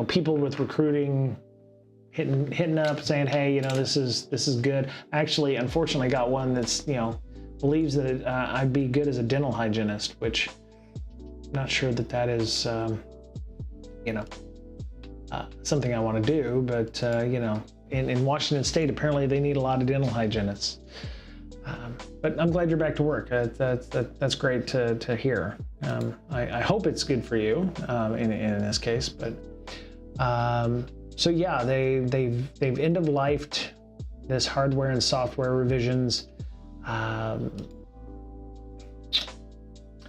people with recruiting hitting up saying, hey, this is good. Actually, unfortunately, got one that's believes that I'd be good as a dental hygienist, which I'm not sure that is something I want to do. But in Washington State, apparently they need a lot of dental hygienists. But I'm glad you're back to work. That's great to hear. I hope it's good for you in this case. But so yeah, they've end of lifed this hardware and software revisions.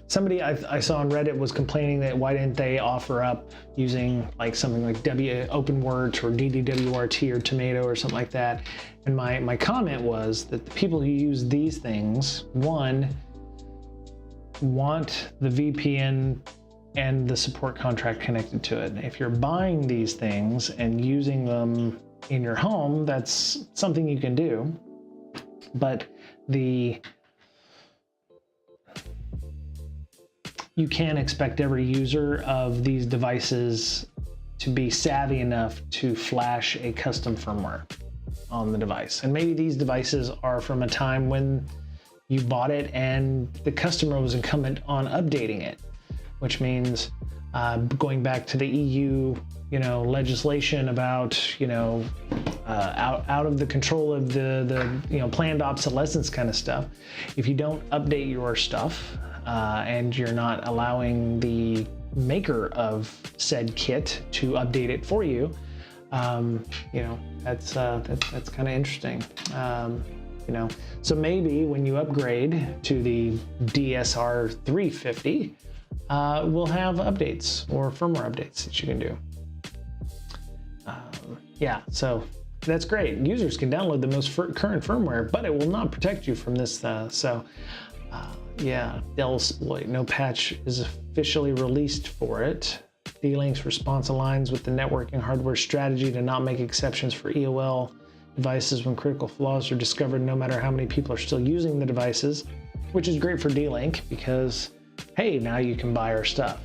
Somebody I saw on Reddit was complaining that why didn't they offer up using something like OpenWrt or DDWRT or Tomato or something like that. And my comment was that the people who use these things, one, want the VPN and the support contract connected to it. If you're buying these things and using them in your home, that's something you can do. But you can't expect every user of these devices to be savvy enough to flash a custom firmware on the device. And maybe these devices are from a time when you bought it and the customer was incumbent on updating it, which means going back to the EU, legislation about, out of the control of the planned obsolescence kind of stuff. If you don't update your stuff and you're not allowing the maker of said kit to update it for you, that's kind of interesting. So maybe when you upgrade to the DSR 350, we'll have updates or firmware updates that you can do. Yeah, so that's great. Users can download the most current firmware, but it will not protect you from this. Yeah, Dellsploit. No patch is officially released for it. D-Link's response aligns with the networking hardware strategy to not make exceptions for EOL devices when critical flaws are discovered, no matter how many people are still using the devices, which is great for D-Link because, hey, now you can buy our stuff.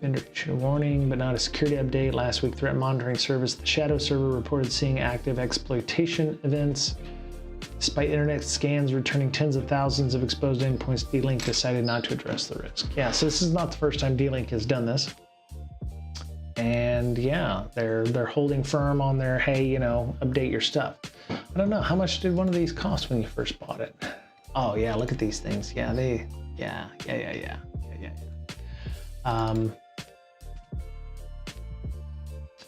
Vendor issued a warning, but not a security update. Last week, threat monitoring service, the Shadow server, reported seeing active exploitation events. Despite internet scans returning tens of thousands of exposed endpoints, D-Link decided not to address the risk. Yeah, so this is not the first time D-Link has done this. and yeah, they're holding firm on their, hey, you know, update your stuff. I don't know, how much did one of these cost when you first bought it? Oh yeah, look at these things. Yeah, yeah.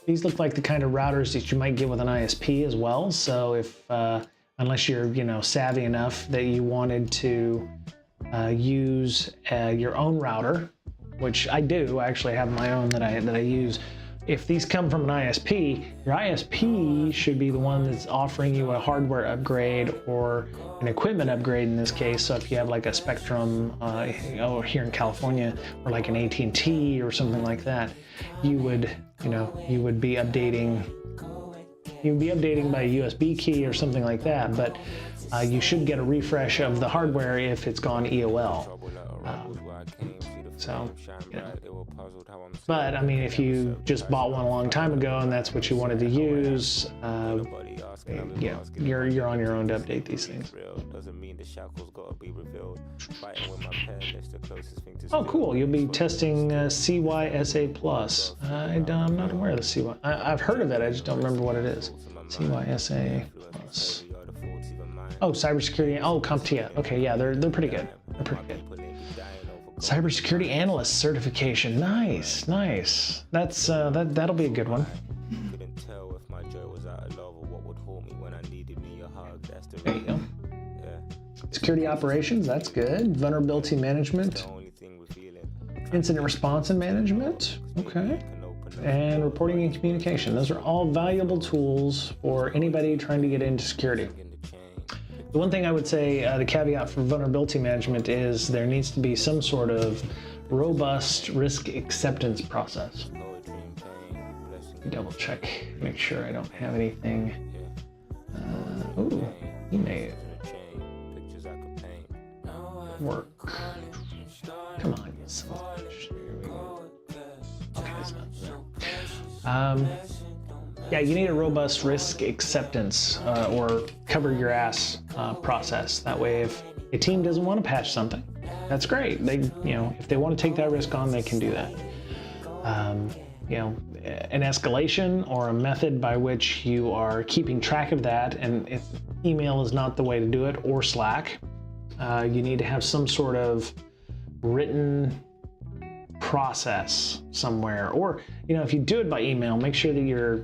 These look like the kind of routers that you might get with an ISP as well. So if, unless you're, you know, savvy enough that you wanted to use your own router, which I do, I actually have my own that I use. If these come from an ISP, your ISP should be the one that's offering you a hardware upgrade or an equipment upgrade in this case. So if you have like a Spectrum here in California, or like an AT&T or something like that, you would be updating. You'd be updating by a USB key or something like that, but you should get a refresh of the hardware if it's gone EOL. So, you know. But I mean, if you just bought one a long time ago and that's what you wanted to use, yeah, you're on your own to update these things. Oh, cool! You'll be testing CYSA Plus. I'm not aware of the CY. I've heard of it. I just don't remember what it is. CYSA Plus. Oh, cybersecurity. Oh, CompTIA. Okay, yeah, they're pretty good. They're pretty good. Cybersecurity analyst certification. Nice. That's that'll be a good one. There you go. Security operations. That's good. Vulnerability management. Incident response and management. Okay. And reporting and communication. Those are all valuable tools for anybody trying to get into security. The one thing I would say, the caveat for vulnerability management is there needs to be some sort of robust risk acceptance process. Double check, make sure I don't have anything. Ooh, email. Work. Come on, okay, it's not there. Yeah, you need a robust risk acceptance or cover your ass process. That way, if a team doesn't want to patch something, that's great. They, you know, if they want to take that risk on, they can do that. You know, an escalation or a method by which you are keeping track of that, and if email is not the way to do it, or Slack, you need to have some sort of written process somewhere. Or, you know, if you do it by email, make sure that you're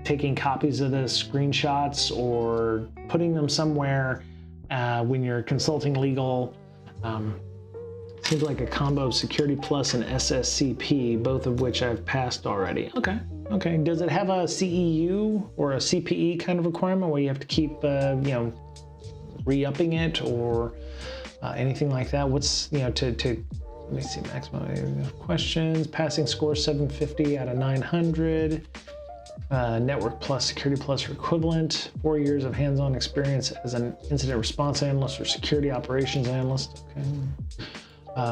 taking copies of the screenshots or putting them somewhere when you're consulting legal. Seems like a combo of Security Plus and SSCP, both of which I've passed already. Okay. Does it have a CEU or a CPE kind of requirement where you have to keep, you know, re-upping it or anything like that? What's, you know, let me see, maximum questions, passing score 750 out of 900. Network Plus, Security Plus or equivalent, 4 years of hands-on experience as an incident response analyst or security operations analyst. Okay.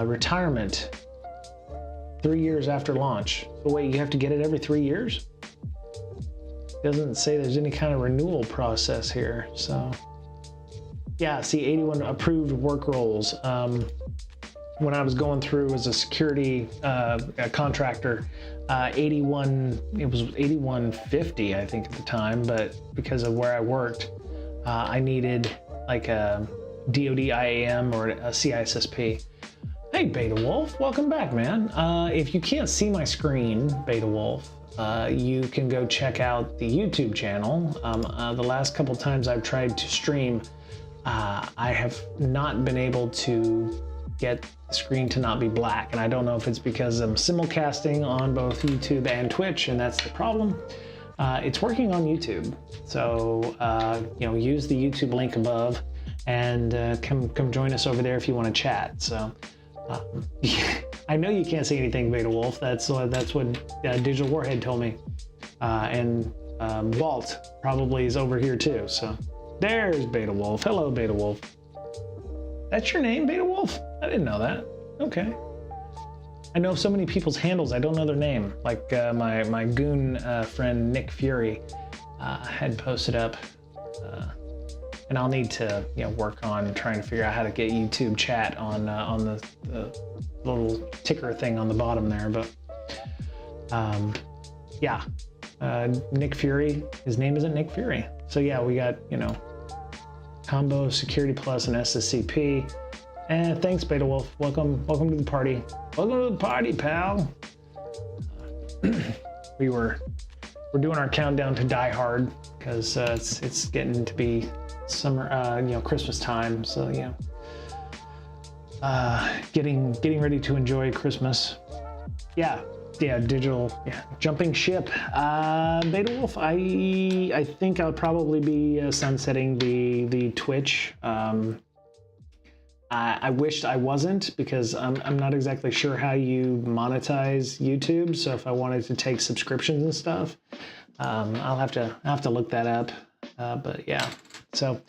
Retirement, 3 years after launch. So wait, you have to get it every 3 years? Doesn't say there's any kind of renewal process here. So yeah, see, 81 approved work roles. When I was going through as a security contractor, 81, it was 8150, I think at the time, but because of where I worked, I needed like a DoD IAM or a CISSP. Hey, Beta Wolf, welcome back, man. If you can't see my screen, Beta Wolf, you can go check out the YouTube channel. The last couple times I've tried to stream, I have not been able to get the screen to not be black, and I don't know if it's because I'm simulcasting on both YouTube and Twitch, and that's the problem. It's working on YouTube, so you know, use the YouTube link above, and come join us over there if you want to chat. So I know you can't see anything, Beta Wolf. That's what Digital Warhead told me, and Walt probably is over here too. So there's Beta Wolf. Hello, Beta Wolf. That's your name, Beta Wolf? I didn't know that. Okay. I know so many people's handles, I don't know their name. Like my goon friend Nick Fury had posted up, and I'll need to, you know, work on trying to figure out how to get YouTube chat on the little ticker thing on the bottom there. But yeah, Nick Fury. His name isn't Nick Fury. So yeah, we got, you know, combo Security Plus and SSCP. And thanks, Beta Wolf. Welcome to the party. Welcome to the party, pal. We're doing our countdown to Die Hard because it's getting to be summer, you know, Christmas time. So yeah, getting ready to enjoy Christmas. Yeah, digital. Yeah, jumping ship. Beta Wolf. I think I'll probably be sunsetting the Twitch. I wished I wasn't, because I'm not exactly sure how you monetize YouTube. So if I wanted to take subscriptions and stuff, I'll have to look that up. But yeah, so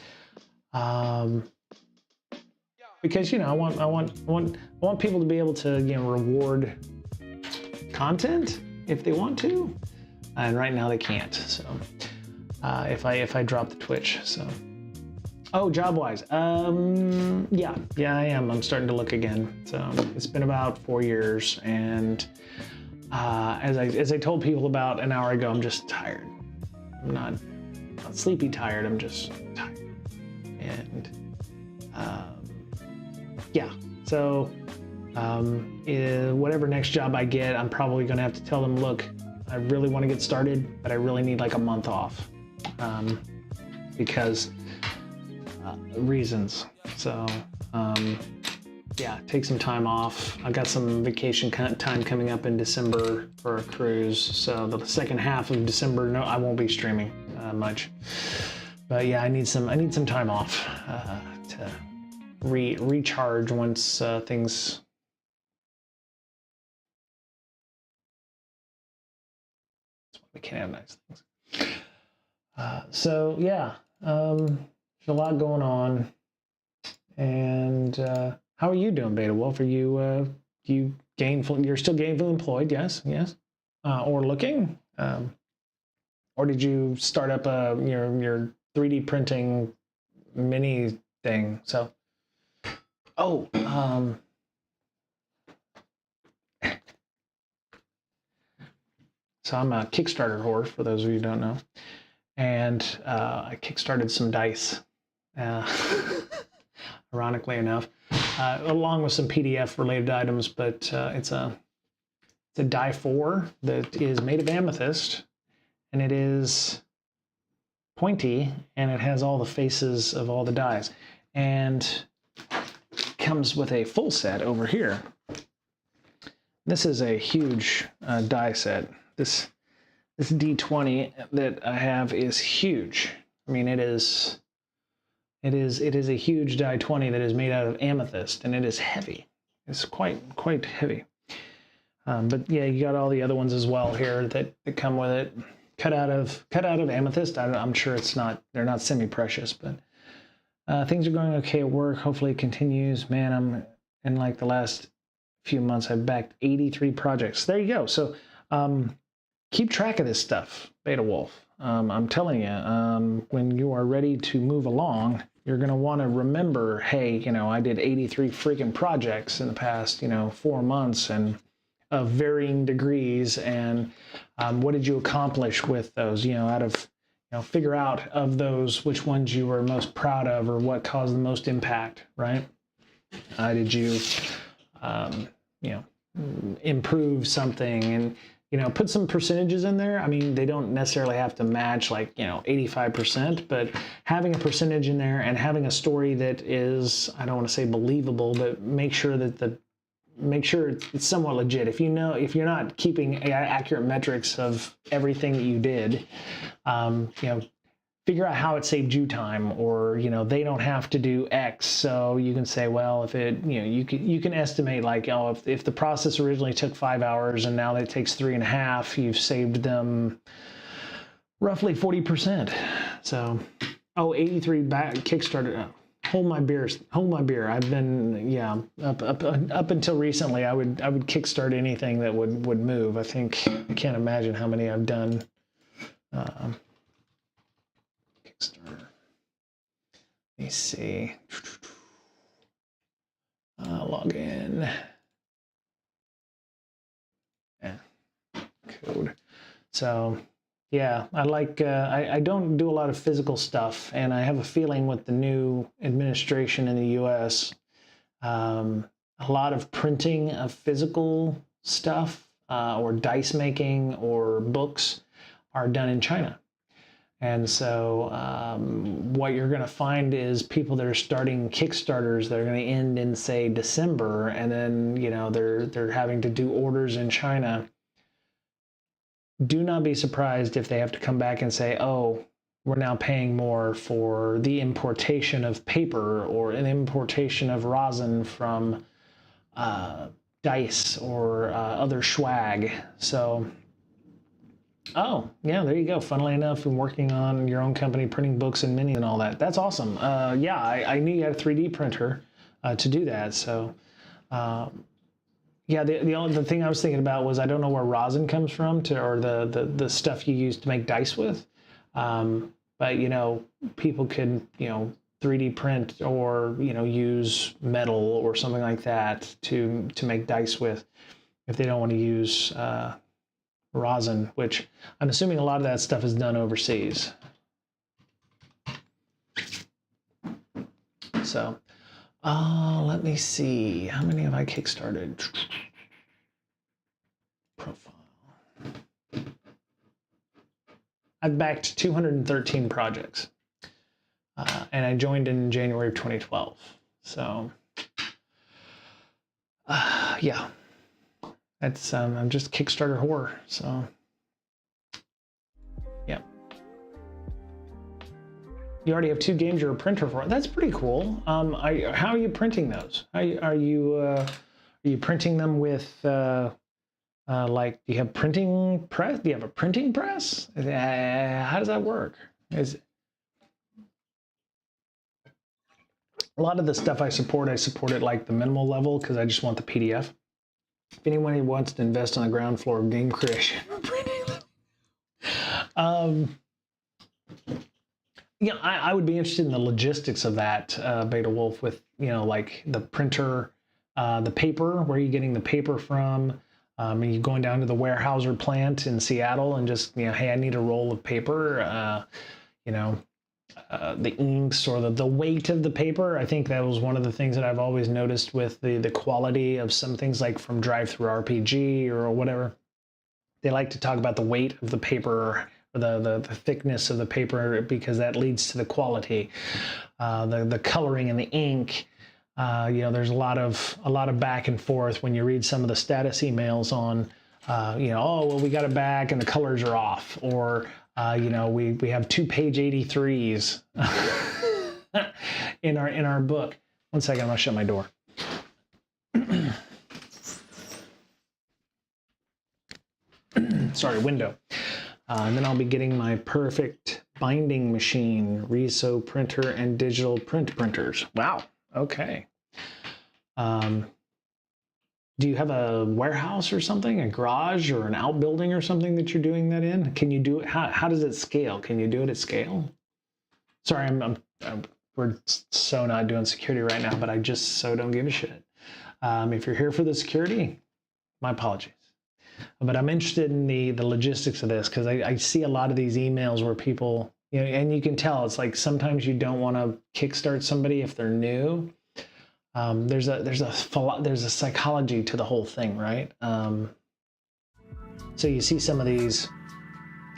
because, you know, I want people to be able to, you know, reward content if they want to, and right now they can't. So if I drop the Twitch, so. Oh, job-wise, yeah, I am. I'm starting to look again. So it's been about 4 years, and as I told people about an hour ago, I'm just tired. I'm not sleepy tired. I'm just tired, and yeah. So whatever next job I get, I'm probably going to have to tell them, look, I really want to get started, but I really need like a month off, because. Reasons. So yeah, take some time off. I've got some vacation time coming up in December for a cruise. So the second half of December, no, I won't be streaming much. But yeah, I need some time off to recharge once things. We can't have nice things. So yeah. There's a lot going on, and how are you doing, Beta Wolf? Are you you're still gainfully employed? Yes, or looking, or did you start up your 3D printing mini thing? So, oh, so I'm a Kickstarter whore, for those of you who don't know, and I kickstarted some dice. Ironically enough, along with some PDF related items, but it's a die 4 that is made of amethyst, and it is pointy, and it has all the faces of all the dies, and comes with a full set over here. This is a huge die set. This D20 that I have is huge. I mean, it is a huge die 20 that is made out of amethyst, and it is heavy. It's quite heavy. But yeah, you got all the other ones as well here that come with it, cut out of amethyst. I'm sure they're not semi-precious, but things are going okay at work. Hopefully it continues. Man, I'm in like the last few months, I've backed 83 projects. There you go. So keep track of this stuff, Beta Wolf. I'm telling you, when you are ready to move along, you're going to want to remember, hey, you know, I did 83 freaking projects in the past, 4 months, and of varying degrees, and what did you accomplish with those, figure out of those which ones you were most proud of, or what caused the most impact, right? Did you, improve something, and put some percentages in there. I mean, they don't necessarily have to match 85%, but having a percentage in there and having a story that is, I don't want to say believable, but make sure it's somewhat legit. If you're not keeping accurate metrics of everything that you did, figure out how it saved you time, or they don't have to do X, so you can say, well, if it you can estimate if the process originally took 5 hours and now it takes 3.5, you've saved them roughly 40%. So 83 back Kickstarter. Hold my beer. I've been up until recently, I would kickstart anything that would move. I can't imagine how many I've done. Kickstarter. Let me see. Log in. Yeah. Code. So yeah, I don't do a lot of physical stuff, and I have a feeling with the new administration in the U.S., a lot of printing of physical stuff or dice making or books are done in China. And so what you're going to find is people that are starting Kickstarters that are going to end in, say, December, and then, you know, they're having to do orders in China. Do not be surprised if they have to come back and say, oh, we're now paying more for the importation of paper or an importation of rosin from dice or other swag. So, oh, yeah, there you go. Funnily enough, I'm working on your own company, printing books and minis and all that. That's awesome. Yeah, I knew you had a 3D printer to do that. So, yeah, the thing I was thinking about was I don't know where rosin comes from or the stuff you use to make dice with. But, you know, people could, you know, 3D print or, you know, use metal or something like that to make dice with if they don't want to use rosin, which I'm assuming a lot of that stuff is done overseas. So, let me see. How many have I kickstarted? Profile. I've backed 213 projects. And I joined in January of 2012. So, yeah. That's I'm just Kickstarter whore. So, yeah. You already have 2 games you're a printer for. That's pretty cool. How are you printing those? Are you printing them with like, do you have printing press? Do you have a printing press? How does that work? A lot of the stuff I support at like the minimal level because I just want the PDF. If anyone wants to invest on the ground floor of game creation, yeah, I would be interested in the logistics of that, Beta Wolf, with, you know, like the printer, the paper, where are you getting the paper from? Are you going down to the Weyerhaeuser plant in Seattle and just, you know, hey, I need a roll of paper, you know, the inks or the weight of the paper. I think that was one of the things that I've always noticed with the quality of some things like from Drive-Thru-RPG or whatever. They like to talk about the weight of the paper or the thickness of the paper because that leads to the quality, the coloring in the ink. You know, there's a lot of back and forth when you read some of the status emails on, you know, oh, well, we got it back and the colors are off, or you know, we have 2 page 83s in our book. One second, I'm gonna shut my door. Sorry, window. And then I'll be getting my perfect binding machine, Riso printer, and digital print printers. Wow. Okay. Do you have a warehouse or something, a garage or an outbuilding or something that you're doing that in? Can you do it? How does it scale? Can you do it at scale? Sorry, we're so not doing security right now, but I just so don't give a shit. If you're here for the security, my apologies. But I'm interested in the logistics of this because I see a lot of these emails where people, you know, and you can tell it's like sometimes you don't want to kickstart somebody if they're new. There's a psychology to the whole thing, right? So you see some of these,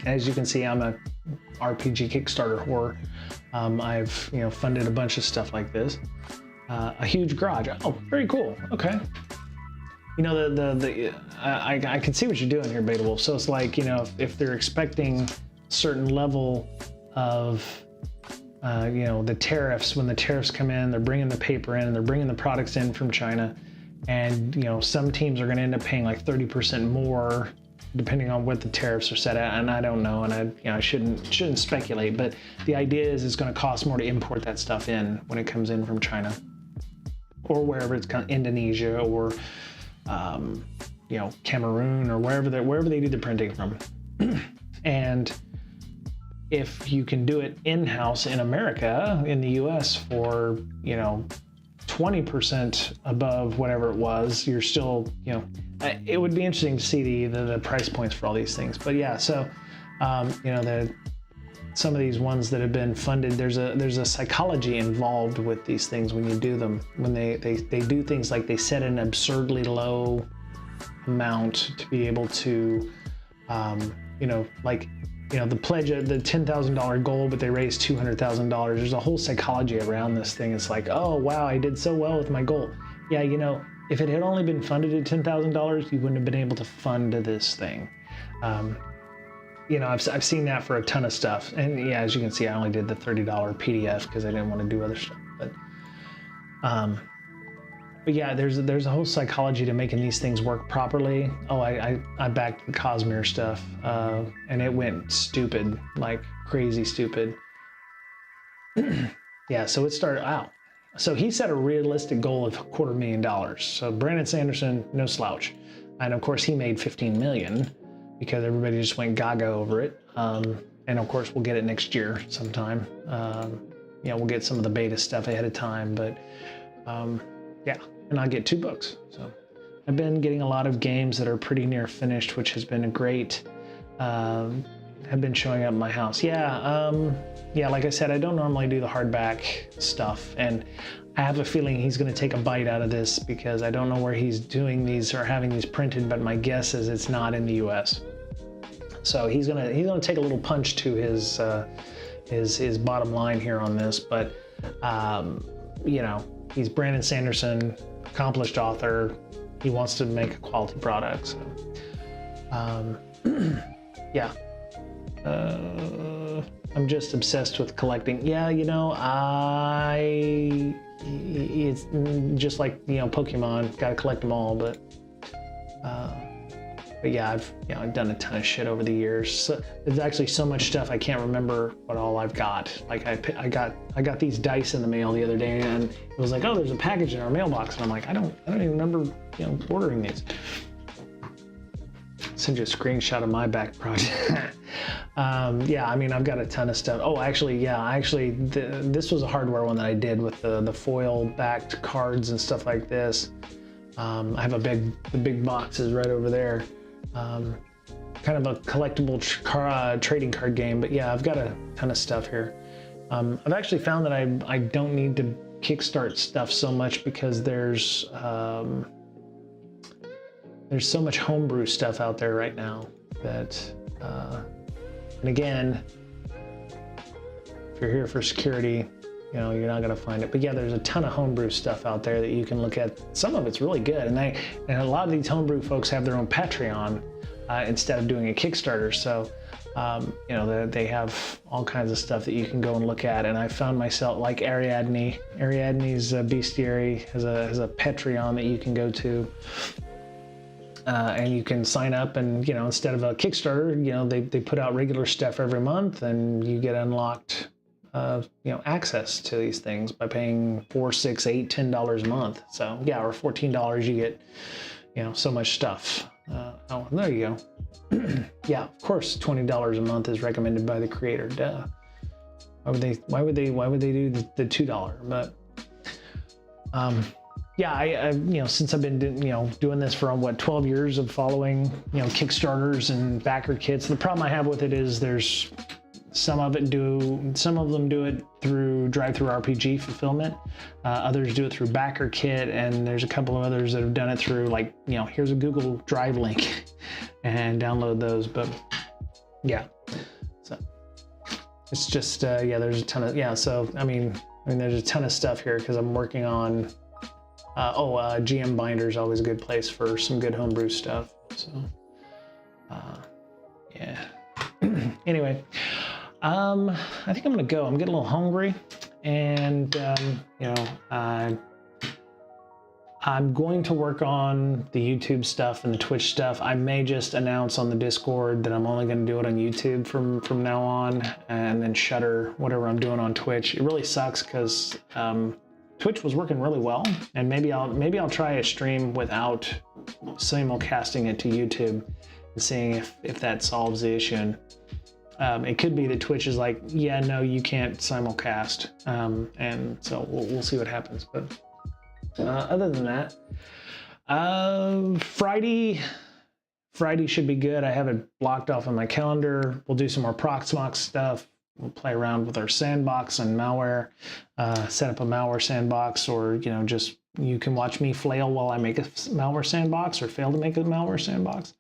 as you can see, I'm a RPG Kickstarter whore. I've, you know, funded a bunch of stuff like this. A huge garage. Oh, very cool. Okay. You know, I can see what you're doing here, Beta Wolf. So it's like, you know, if they're expecting certain level of you know, the tariffs, when the tariffs come in, they're bringing the paper in and they're bringing the products in from China. And, you know, some teams are going to end up paying like 30% more depending on what the tariffs are set at. And I don't know. And I shouldn't speculate, but the idea is it's going to cost more to import that stuff in when it comes in from China or wherever it's Indonesia or, you know, Cameroon or wherever they do the printing from. And if you can do it in-house in America, in the US for, you know, 20% above whatever it was, you're still, you know, it would be interesting to see the price points for all these things. But yeah, so you know, some of these ones that have been funded, there's a psychology involved with these things when you do them. When they do things like they set an absurdly low amount to be able to, you know, like, you know, the pledge, the $10,000 goal, but they raised $200,000. There's a whole psychology around this thing. It's like, oh wow, I did so well with my goal. Yeah, you know, if it had only been funded at $10,000, you wouldn't have been able to fund this thing. You know, I've seen that for a ton of stuff. And yeah, as you can see, I only did the $30 PDF because I didn't want to do other stuff. But yeah, there's a whole psychology to making these things work properly. Oh, I backed the Cosmere stuff, and it went stupid, like crazy stupid. Yeah, so it started out. So he set a realistic goal of $250,000. So Brandon Sanderson, no slouch. And of course he made 15 million because everybody just went gaga over it. And of course we'll get it next year sometime. You know, we'll get some of the beta stuff ahead of time, but yeah. And I'll get 2 books. So I've been getting a lot of games that are pretty near finished, which has been great. Have been showing up at my house. Yeah, yeah, like I said, I don't normally do the hardback stuff. And I have a feeling he's gonna take a bite out of this because I don't know where he's doing these or having these printed, but my guess is it's not in the US. So he's gonna take a little punch to his bottom line here on this, but you know, he's Brandon Sanderson, accomplished author. He wants to make a quality product. So, yeah. I'm just obsessed with collecting. Yeah, you know, it's just like, you know, Pokemon, gotta collect them all, but yeah, I've done a ton of shit over the years. So, there's actually so much stuff I can't remember what all I've got. Like I got these dice in the mail the other day, and it was like, oh, there's a package in our mailbox, and I'm like, I don't even remember, you know, ordering these. Send you a screenshot of my back project. Yeah, I mean, I've got a ton of stuff. Oh, actually, yeah, this was a hardware one that I did with the foil-backed cards and stuff like this. I have the big boxes right over there. Kind of a collectible trading card game, but yeah, I've got a ton of stuff here. I've actually found that I don't need to kickstart stuff so much because there's so much homebrew stuff out there right now that, and again, if you're here for security, you know, you're not gonna find it. But yeah, there's a ton of homebrew stuff out there that you can look at. Some of it's really good, and a lot of these homebrew folks have their own Patreon instead of doing a Kickstarter. So, you know, they have all kinds of stuff that you can go and look at. And I found myself like Ariadne. Ariadne's Bestiary has a Patreon that you can go to. And you can sign up, and, you know, instead of a Kickstarter, you know, they put out regular stuff every month, and you get unlocked, you know, access to these things by paying $4, $6, $8, $10 a month. So yeah, or $14, you get, you know, so much stuff. Oh, there you go. Yeah, of course, $20 a month is recommended by the creator. Duh. Why would they do the $2? But yeah, I you know, since I've been doing this for what, 12 years of following, you know, Kickstarters and backer kits. The problem I have with it is there's some of them do it through DriveThruRPG fulfillment. Others do it through backer kit, and there's a couple of others that have done it through, like, you know, here's a Google Drive link and download those. But yeah, so it's just yeah, there's a ton of So I mean there's a ton of stuff here because I'm working on. GM Binder is always a good place for some good homebrew stuff. So, yeah. Anyway, I think I'm gonna go. I'm getting a little hungry, and you know, I'm going to work on the YouTube stuff and the Twitch stuff. I may just announce on the Discord that I'm only going to do it on YouTube from now on, and then shutter whatever I'm doing on Twitch. It really sucks because Twitch was working really well, and maybe I'll try a stream without simulcasting it to YouTube and seeing if that solves the issue. And it could be that Twitch is like, yeah, no, you can't simulcast, and so we'll see what happens. But Other than that, Friday should be good. I have it blocked off on my calendar. We'll do some more Proxmox stuff. We'll play around with our sandbox and malware, set up a malware sandbox, or just you can watch me flail while I make a malware sandbox or fail to make a malware sandbox.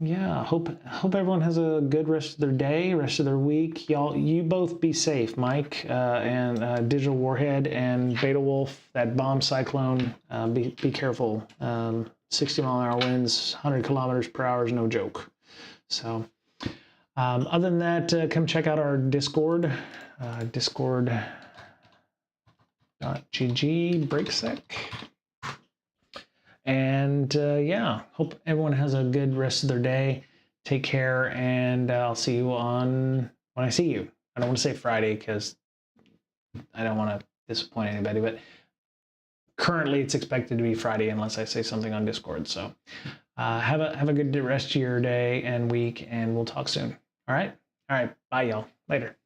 Yeah. Hope everyone has a good rest of their day, rest of their week. Y'all, you both be safe, Mike and Digital Warhead and Beta Wolf. That bomb cyclone. Be careful. 60-mile-an-hour winds, 100 kilometers per hour is no joke. So, other than that, come check out our Discord. Discord.gg breaksec. And hope everyone has a good rest of their day. Take care, and I'll see you when I see you. I don't want to say Friday because I don't want to disappoint anybody, but currently it's expected to be Friday unless I say something on Discord. So have a good rest of your day and week, and we'll talk soon. All right. Bye, y'all. Later.